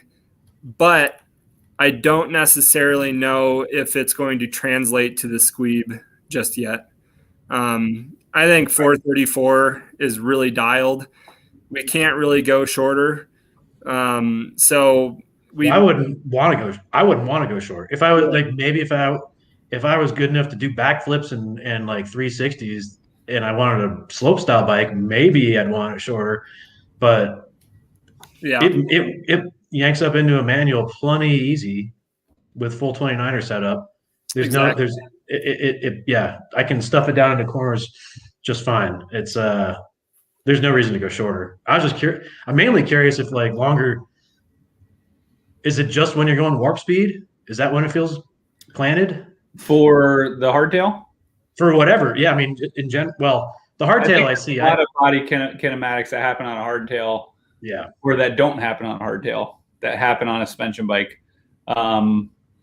but I don't necessarily know if it's going to translate to the Squeeb just yet. I think 434 is really dialed. We can't really go shorter. I wouldn't want to go short. If I was maybe if I was good enough to do backflips and 360s and I wanted a slope style bike, maybe I'd want it shorter. But it yanks up into a manual plenty easy with full 29er setup. I can stuff it down into corners just fine. It's there's no reason to go shorter. I was just curious. I'm mainly curious if longer, is it just when you're going warp speed? Is that when it feels planted? For the hardtail? For whatever. Yeah, I mean, the hardtail I see. A lot of body kinematics that happen on a hardtail. Yeah. Or that don't happen on a hardtail, that happen on a suspension bike.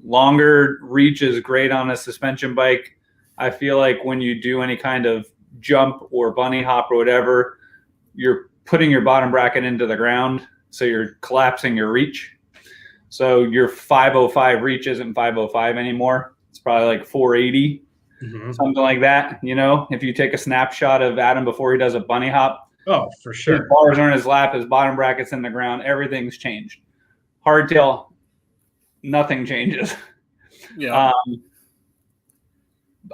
Longer reach is great on a suspension bike. I feel like when you do any kind of jump or bunny hop or whatever, you're putting your bottom bracket into the ground, so you're collapsing your reach. So your 505 reach isn't 505 anymore. It's probably 480, something like that. If you take a snapshot of Adam before he does a bunny hop, oh, for sure, his bars are in his lap, his bottom bracket's in the ground, everything's changed. Hardtail, nothing changes. Yeah.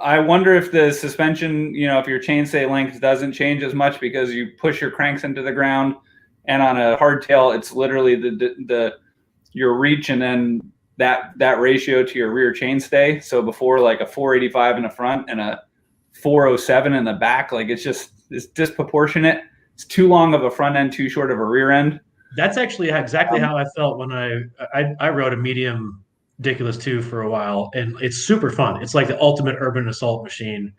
I wonder if the suspension, if your chainstay length doesn't change as much because you push your cranks into the ground, and on a hardtail, it's literally your reach and then that ratio to your rear chainstay. So before a 485 in the front and a 407 in the back, it's disproportionate. It's too long of a front end, too short of a rear end. That's actually exactly how I felt when I rode a medium Ridiculous 2 for a while, and it's super fun. It's like the ultimate urban assault machine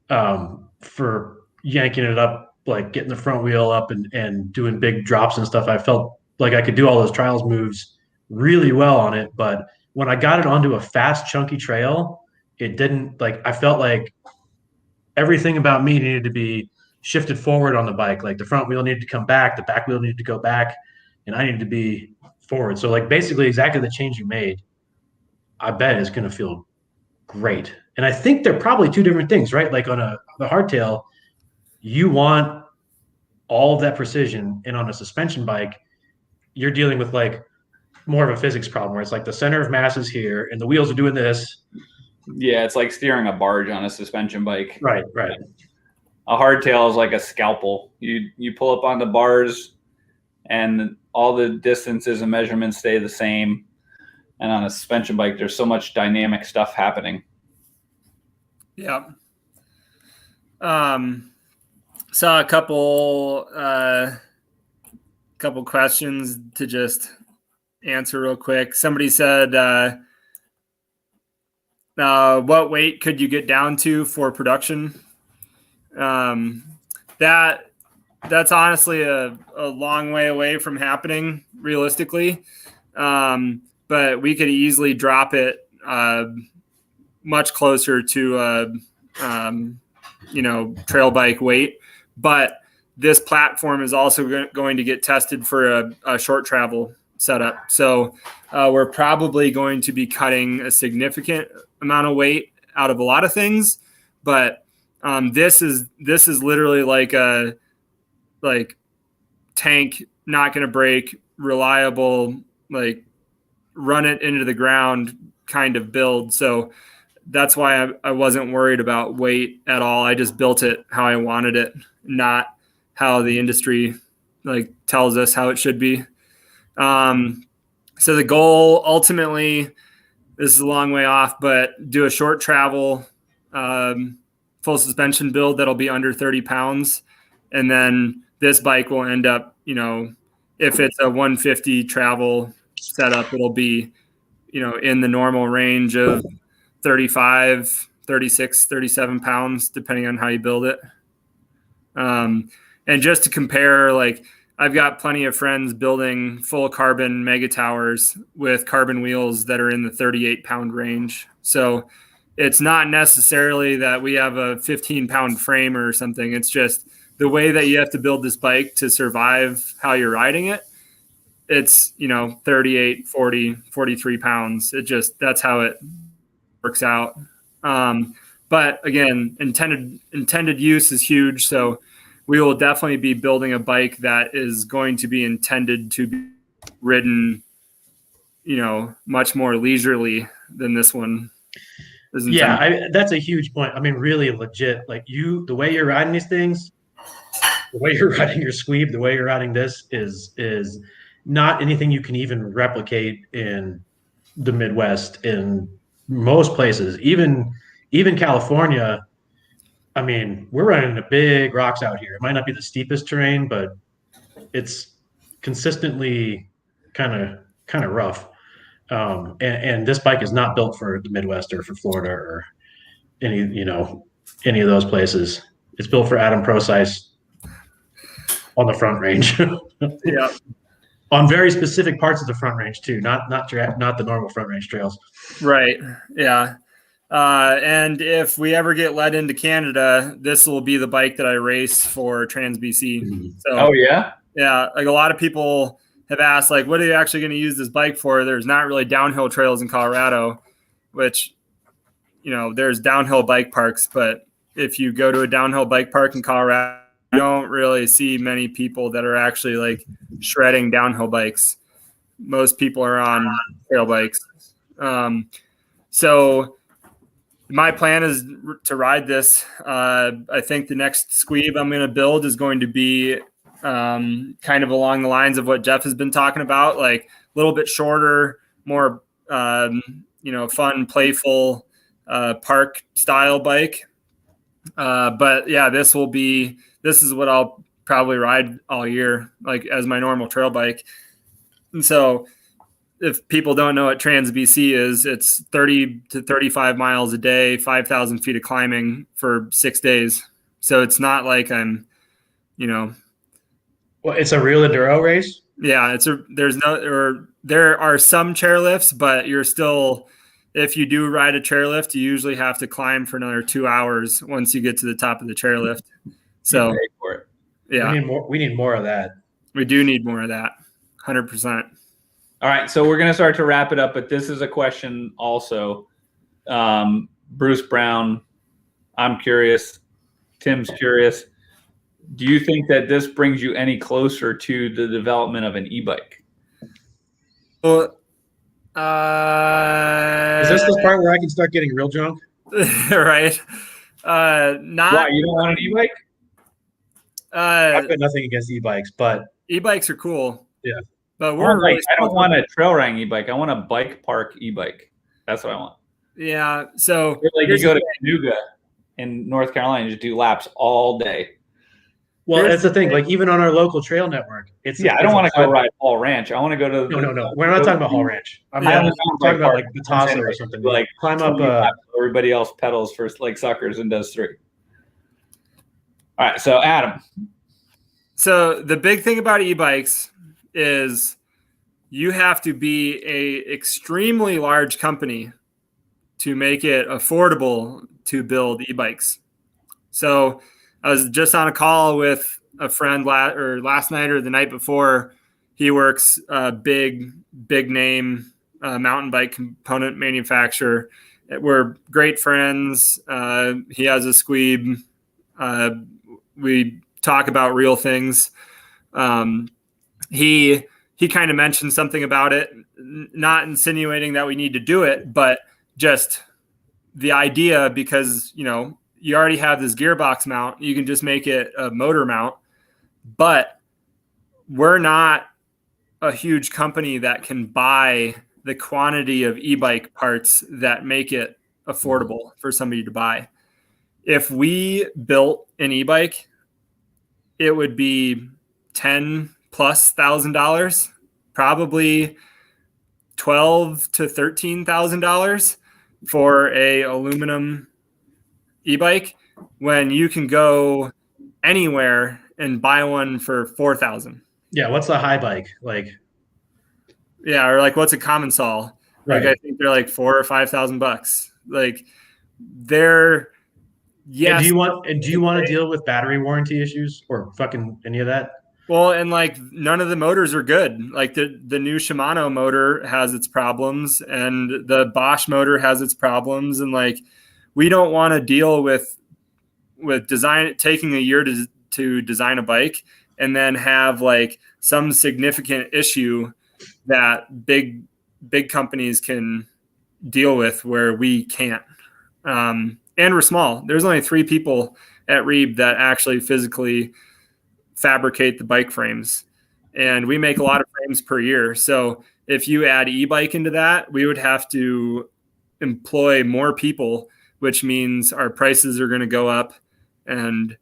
for yanking it up, getting the front wheel up and doing big drops and stuff. I felt like I could do all those trials moves really well on it, but when I got it onto a fast, chunky trail, it didn't I felt like everything about me needed to be shifted forward on the bike. The front wheel needed to come back, the back wheel needed to go back, and I needed to be forward. So like basically exactly the change you made, I bet is going to feel great. And I think they're probably two different things, right? Like on the hardtail, you want all of that precision, and on a suspension bike, you're dealing with like more of a physics problem where it's like the center of mass is here and the wheels are doing this. Yeah, it's like steering a barge on a suspension bike. Right. A hardtail is like a scalpel. You pull up on the bars, and all the distances and measurements stay the same. And on a suspension bike, there's so much dynamic stuff happening. Yeah. Saw a couple questions to just answer real quick. Somebody said, what weight could you get down to for production? That's honestly a long way away from happening realistically. But we could easily drop it much closer to trail bike weight. But this platform is also going to get tested for a short travel setup. So we're probably going to be cutting a significant amount of weight out of a lot of things. But this is literally like a tank, not going to break, reliable, like run it into the ground kind of build. So that's why I wasn't worried about weight at all. I just built it how I wanted it, not how the industry like tells us how it should be. So the goal ultimately, this is a long way off, but do a short travel, full suspension build that'll be under 30 pounds. And then this bike will end up, if it's a 150 travel setup, it'll be, in the normal range of 35, 36, 37 pounds, depending on how you build it. And just to compare, like I've got plenty of friends building full carbon mega towers with carbon wheels that are in the 38 pound range. So it's not necessarily that we have a 15-pound frame or something. It's just the way that you have to build this bike to survive how you're riding it. It's, 38, 40, 43 pounds. That's how it works out. But again, intended use is huge. So we will definitely be building a bike that is going to be intended to be ridden, much more leisurely than this one. Yeah, that's a huge point. I mean, really legit. Like the way you're riding these things, the way you're riding your squeeb, the way you're riding this is not anything you can even replicate in the Midwest, in most places, even California. I mean, we're running into big rocks out here. It might not be the steepest terrain, but it's consistently kind of rough. And this bike is not built for the Midwest or for Florida or any of those places. It's built for Adam Prosise on the front range. Yeah. On very specific parts of the front range too, not the normal front range trails. Right. Yeah. And if we ever get let into Canada, this will be the bike that I race for Trans BC. So, oh yeah, like a lot of people have asked, like, what are you actually going to use this bike for? There's not really downhill trails in Colorado, which, there's downhill bike parks, but if you go to a downhill bike park in Colorado, you don't really see many people that are actually like shredding downhill bikes. Most people are on trail bikes. So my plan is to ride this. I think the next squeeb I'm going to build is going to be kind of along the lines of what Jeff has been talking about, like a little bit shorter, more, fun, playful park style bike. But yeah, this is what I'll probably ride all year, like as my normal trail bike. And so if people don't know what Trans BC is, it's 30 to 35 miles a day, 5,000 feet of climbing for 6 days. So it's not like I'm, Well, it's a real enduro race. Yeah, there are some chairlifts, but you're still, if you do ride a chairlift, you usually have to climb for another 2 hours once you get to the top of the chairlift. So yeah, we need more of that. We do need more of that. 100%. All right, so we're going to start to wrap it up, but this is a question also. Bruce Brown, I'm curious. Tim's curious. Do you think that this brings you any closer to the development of an e-bike? Well, Is this the part where I can start getting real drunk? right? Not. Why, you don't want an e-bike? I've got nothing against e-bikes, but E-bikes are cool. Yeah. But we're really I don't want a trail riding e-bike. I want a bike park e-bike. That's what I want. Yeah. So like you go to Canoga in North Carolina and just do laps all day. well, that's the thing. Like even on our local trail network, it's I don't want to go ride Hall Ranch. I want to go to no. We're not talking about Hall Ranch. I'm talking about like Batasa or something. Like climb up. Everybody else pedals for like suckers and does 3. All right, so Adam. So the big thing about e-bikes is you have to be a extremely large company to make it affordable to build e-bikes. So I was just on a call with a friend last night or the night before. He works a big name mountain bike component manufacturer. We're great friends. He has a squeeb. We talk about real things. He kind of mentioned something about it, not insinuating that we need to do it, but just the idea, because, you know, you already have this gearbox mount. You can just make it a motor mount, but we're not a huge company that can buy the quantity of e-bike parts that make it affordable for somebody to buy. If we built an e-bike, it would be $10,000+, probably $12,000 to $13,000 for a aluminum e-bike, when you can go anywhere and buy one for $4,000. Yeah, what's the high bike like? Yeah, or like what's a common saw? Right. Like I think they're like $4,000 or $5,000. Like they're yes. And do you want to deal with battery warranty issues or fucking any of that? Well, and like none of the motors are good. Like the new Shimano motor has its problems, and the Bosch motor has its problems, and like we don't want to deal with taking a year to design a bike and then have like some significant issue that big companies can deal with where we can't. And we're small. There's only 3 people at REEB that actually physically fabricate the bike frames, and we make a lot of frames per year. So if you add e-bike into that, we would have to employ more people, which means our prices are going to go up, and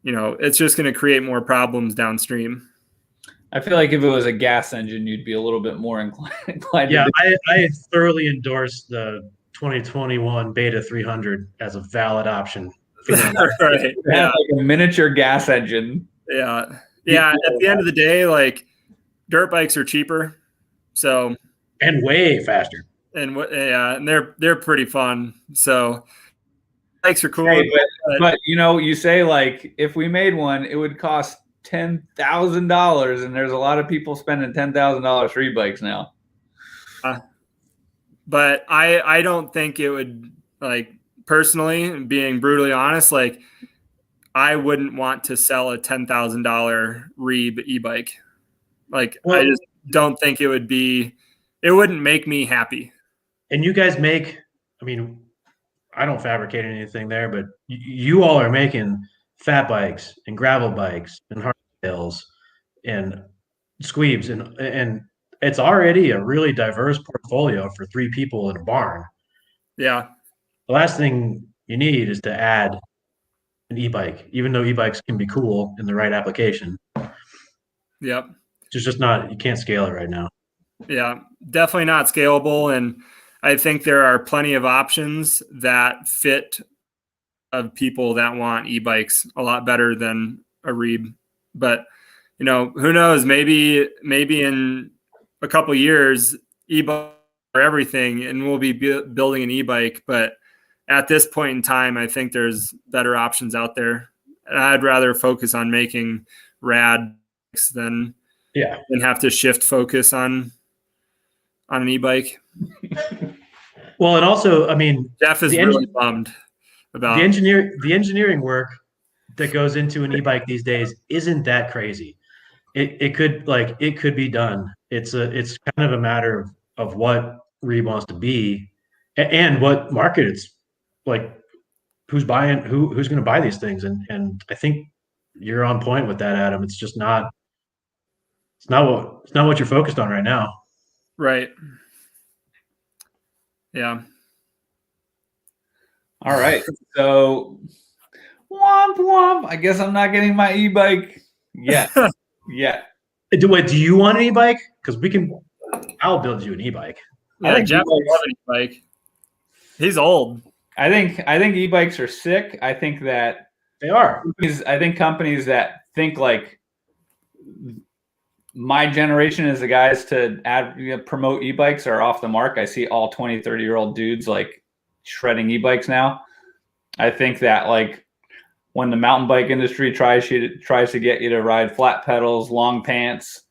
you know, it's just going to create more problems downstream. I feel like if it was a gas engine, you'd be a little bit more inclined. Yeah, I thoroughly endorse the 2021 Beta 300 as a valid option. Right. Yeah. Like a miniature gas engine. Yeah. At the end of the day, like dirt bikes are cheaper, so and way faster. And they're pretty fun. So bikes are cool. Hey, but you know, you say like if we made one, it would cost $10,000, and there's a lot of people spending $10,000 for e-bikes now. But I don't think it would, like, personally, being brutally honest, like I wouldn't want to sell a $10,000 REEB e-bike. Like, well, I just don't think it wouldn't make me happy. And you guys make, I mean, I don't fabricate anything there, but you all are making fat bikes and gravel bikes and hardtails and squeebs, and it's already a really diverse portfolio for 3 people in a barn. Yeah. The last thing you need is to add an e-bike, even though e-bikes can be cool in the right application. Yep. It's just not, you can't scale it right now. Yeah, definitely not scalable. And I think there are plenty of options that fit of people that want e-bikes a lot better than a REEB. But, you know, who knows, maybe in a couple of years, e-bike for everything, and we'll be building an e-bike. But at this point in time, I think there's better options out there. And I'd rather focus on making rad bikes than have to shift focus on on an e-bike. Well, and also, I mean, Jeff is really bummed about the engineering work that goes into an e-bike these days isn't that crazy. It could be done. It's kind of a matter of what REEB wants to be and what market it's like, who's buying, who's going to buy these things. And I think you're on point with that, Adam. It's just not, it's not what you're focused on right now. Right. Yeah. All right. So womp womp. I guess I'm not getting my e-bike yet. Yeah. Do you want an e-bike? Because I'll build you an e-bike. Yeah, I think Jeff will love an e-bike. He's old. I think e-bikes are sick. I think that They are. I think companies that think like my generation is the guys to promote e-bikes are off the mark. I see all 20, 30-year-old dudes like shredding e-bikes now. I think that like when the mountain bike industry tries to get you to ride flat pedals, long pants,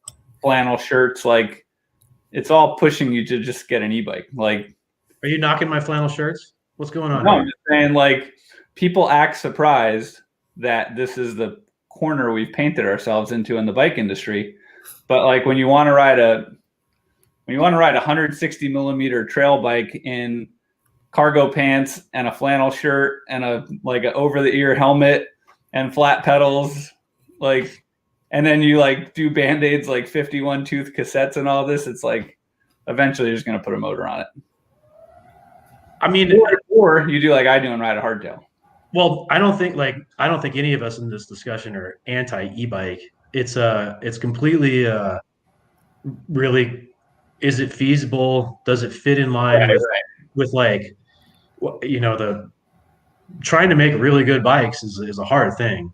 flannel shirts, like it's all pushing you to just get an e-bike. Like, are you knocking my flannel shirts? What's going on? No, I'm just saying like people act surprised that this is the corner we've painted ourselves into in the bike industry. But like when you want to ride a 160 millimeter trail bike in cargo pants and a flannel shirt and a over the ear helmet and flat pedals, like, and then you like do Band-Aids like 51 tooth cassettes and all this, it's like eventually you're just going to put a motor on it. I mean, or you do like I do and ride a hardtail. Well, I don't think any of us in this discussion are anti e-bike. It's completely really, is it feasible? Does it fit in line with like, the trying to make really good bikes is a hard thing.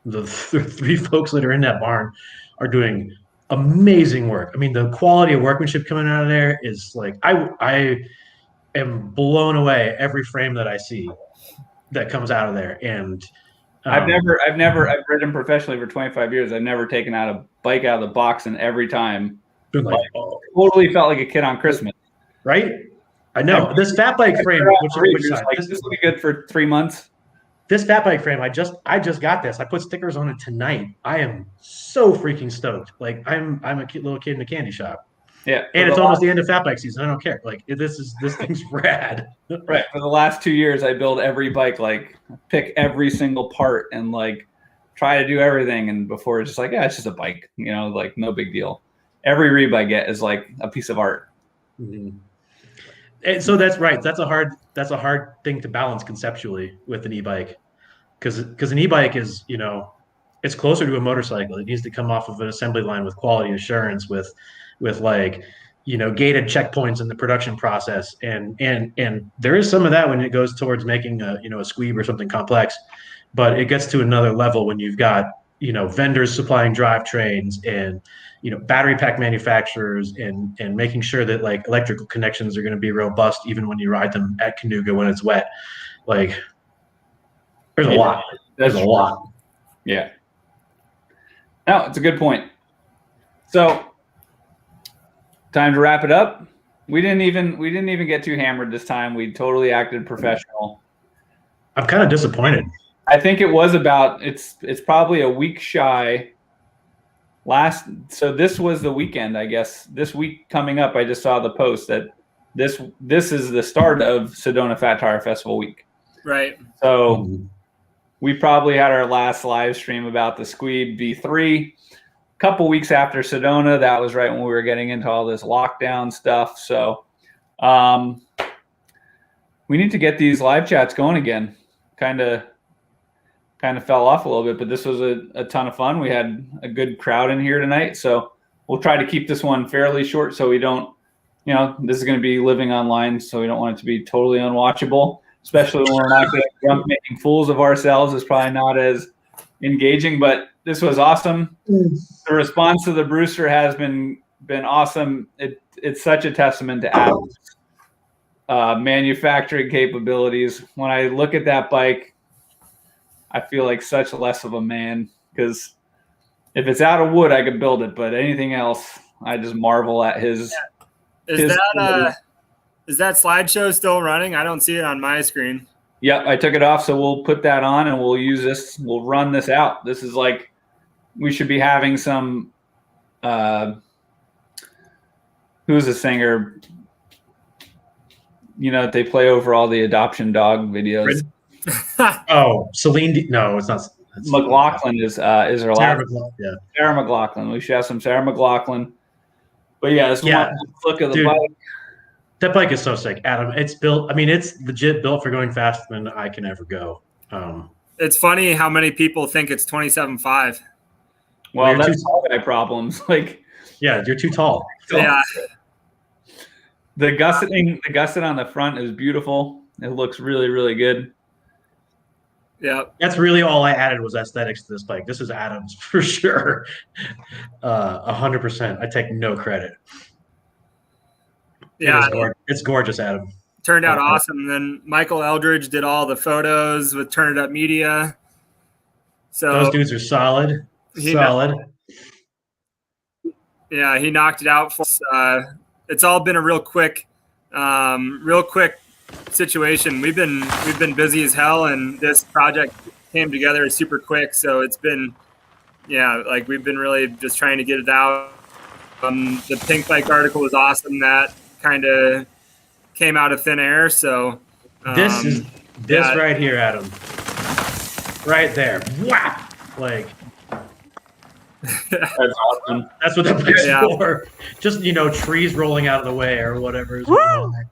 The three folks that are in that barn are doing amazing work. I mean, the quality of workmanship coming out of there is like, I am blown away every frame that I see that comes out of there. And I've ridden professionally for 25 years. I've never taken out a bike out of the box, and every time been like, totally felt like a kid on Christmas. Right? I know. This fat bike frame, which side? Like, this will be good for 3 months. This fat bike frame, I just got this. I put stickers on it tonight. I am so freaking stoked. Like I'm a cute little kid in a candy shop. Yeah, and it's almost the end of fat bike season. I don't care. Like this thing's rad. Right. For the last 2 years, I build every bike, like pick every single part and like try to do everything. And before it's just like, yeah, it's just a bike, like no big deal. Every REEB I get is like a piece of art. Mm-hmm. And so that's right. That's a hard thing to balance conceptually with an e-bike, because an e-bike is, it's closer to a motorcycle. It needs to come off of an assembly line with quality assurance, with like, gated checkpoints in the production process. And there is some of that when it goes towards making a squeeb or something complex, but it gets to another level when you've got, vendors supplying drivetrains and, battery pack manufacturers and making sure that like electrical connections are going to be robust even when you ride them at Canoga when it's wet. Like there's a lot. There's a lot. Yeah. No, it's a good point. So time to wrap it up. We didn't even get too hammered this time. We totally acted professional. I'm kind of disappointed. I think it was it's probably a week shy. So this was the weekend, I guess. This week coming up, I just saw the post that this is the start of Sedona Fat Tire Festival week. Right. So we probably had our last live stream about the Squeeb V3 a couple weeks after Sedona. That was right when we were getting into all this lockdown stuff. So we need to get these live chats going again. Kind of fell off a little bit, but this was a ton of fun. We had a good crowd in here tonight. So we'll try to keep this one fairly short so we don't, this is going to be living online, so we don't want it to be totally unwatchable, especially when we're not drunk making fools of ourselves. It's probably not as engaging, but this was awesome. The response to the BREWser has been awesome. It's such a testament to Adam's manufacturing capabilities. When I look at that bike, I feel like such less of a man, because if it's out of wood, I could build it, but anything else, I just marvel at his Is that slideshow still running? I don't see it on my screen. Yep, I took it off, so we'll put that on and we'll use this. We'll run this out. This is like, we should be having some, who's the singer? You know, they play over all the adoption dog videos. Oh, Celine. No, it's not. McLaughlin is her Sarah last. McLachlan, yeah. Sarah McLaughlin. We should have some Sarah McLaughlin. But yeah, this one look at the Dude, bike. That bike is so sick, Adam. It's built. I mean, it's legit built for going faster than I can ever go. It's funny how many people think it's 27.5. Well, that's all guy problems. Like, yeah, you're too tall. Yeah. The gusset on the front is beautiful. It looks really, really good. Yeah. That's really all I added was aesthetics to this bike. This is Adam's for sure. 100%. I take no credit. Yeah. It's gorgeous, Adam. Turned out awesome. And then Michael Eldridge did all the photos with Turn It Up Media. So those dudes are solid. Solid. Yeah, he knocked it out for us. It's all been a real quick situation. We've been busy as hell, and this project came together super quick. So it's been, like we've been really just trying to get it out. The Pinkbike article was awesome. That kind of came out of thin air. So this right here, Adam, right there. Wow, like. That's awesome. That's what the bike's for. Just trees rolling out of the way or whatever is going on there.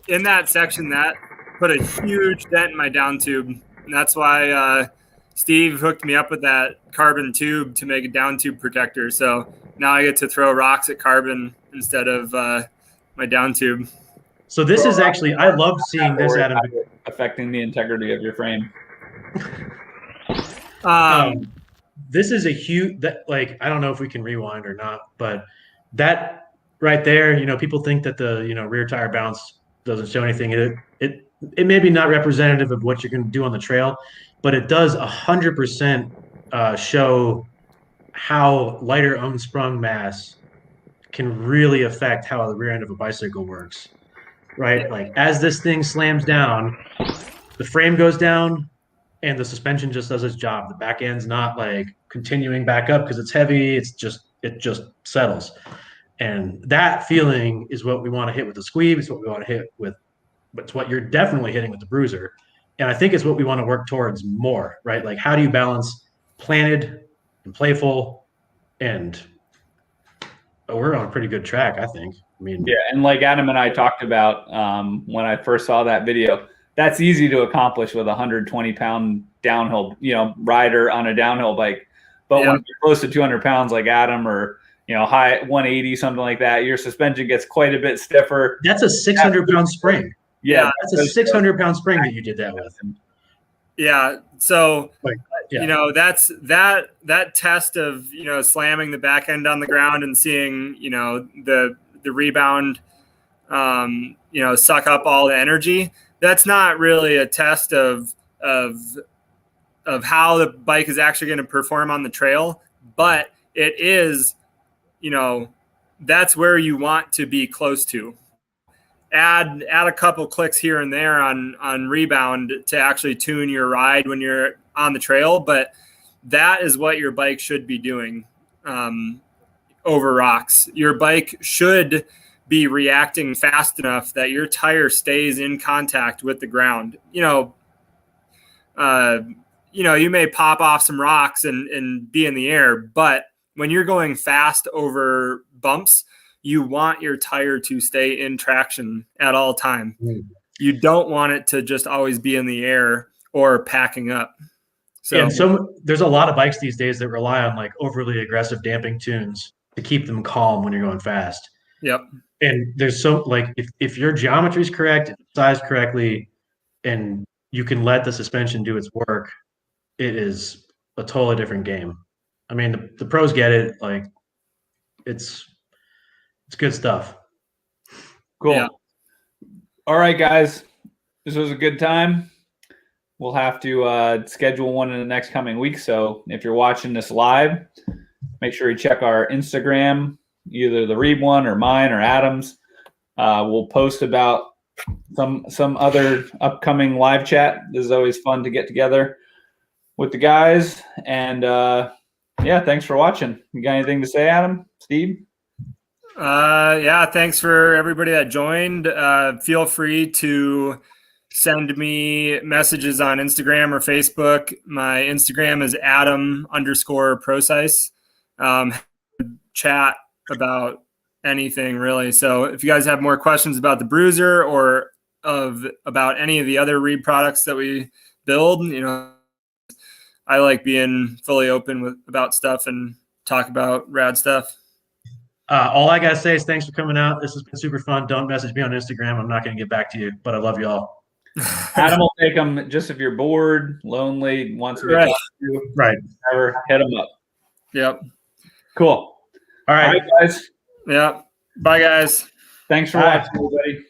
In that section, that put a huge dent in my down tube. And that's why Steve hooked me up with that carbon tube to make a down tube protector. So now I get to throw rocks at carbon instead of my down tube. So this is actually, I love seeing this, Adam. Affecting the integrity of your frame. This is a huge, I don't know if we can rewind or not, but that right there, people think that the, rear tire bounce doesn't show anything. It may be not representative of what you're going to do on the trail, but it does 100% show how lighter unsprung mass can really affect how the rear end of a bicycle works, right? Like as this thing slams down, the frame goes down, and the suspension just does its job. The back end's not like continuing back up because it's heavy. It just settles. And that feeling is what we want to hit with the Squeeb. It's what we want to hit with, but it's what you're definitely hitting with the BREWser. And I think it's what we want to work towards more, right? Like how do you balance planted and playful? And we're on a pretty good track, I think. I mean, yeah. And like Adam and I talked about when I first saw that video, that's easy to accomplish with a 120-pound downhill, rider on a downhill bike. But when you're close to 200 pounds like Adam or, high 180, something like that, your suspension gets quite a bit stiffer. That's a 600-pound spring. Yeah. That's a 600-pound spring that you did that with. Yeah. So, that's that test of, slamming the back end on the ground and seeing, the rebound, suck up all the energy. That's not really a test of how the bike is actually going to perform on the trail, but it is, that's where you want to be close to. Add a couple clicks here and there on rebound to actually tune your ride when you're on the trail, but that is what your bike should be doing over rocks. Your bike should be reacting fast enough that your tire stays in contact with the ground. You may pop off some rocks and be in the air, but when you're going fast over bumps, you want your tire to stay in traction at all time. You don't want it to just always be in the air or packing up. So there's a lot of bikes these days that rely on like overly aggressive damping tunes to keep them calm when you're going fast. Yep. And there's if your geometry is correct, sized correctly, and you can let the suspension do its work, it is a totally different game. I mean, the pros get it. Like, it's good stuff. Cool. Yeah. All right, guys. This was a good time. We'll have to schedule one in the next coming week. So if you're watching this live, make sure you check our Instagram either the REEB one or mine or Adam's. We'll post about some other upcoming live chat. This is always fun to get together with the guys. And yeah, thanks for watching. You got anything to say, Adam, Steve? Yeah, thanks for everybody that joined. Feel free to send me messages on Instagram or Facebook. My Instagram is Adam_Prosise. Chat about anything really. So if you guys have more questions about the BREWser or about any of the other REEB products that we build, I like being fully open about stuff and talk about rad stuff. All I gotta say is thanks for coming out. This has been super fun. Don't message me on Instagram. I'm not gonna get back to you, but I love you all. Adam will take them just if you're bored, lonely, wants to talk to you. Right. Ever hit them up. Yep. Cool. All right, guys. Yeah. Bye, guys. Thanks for Bye. watching, everybody.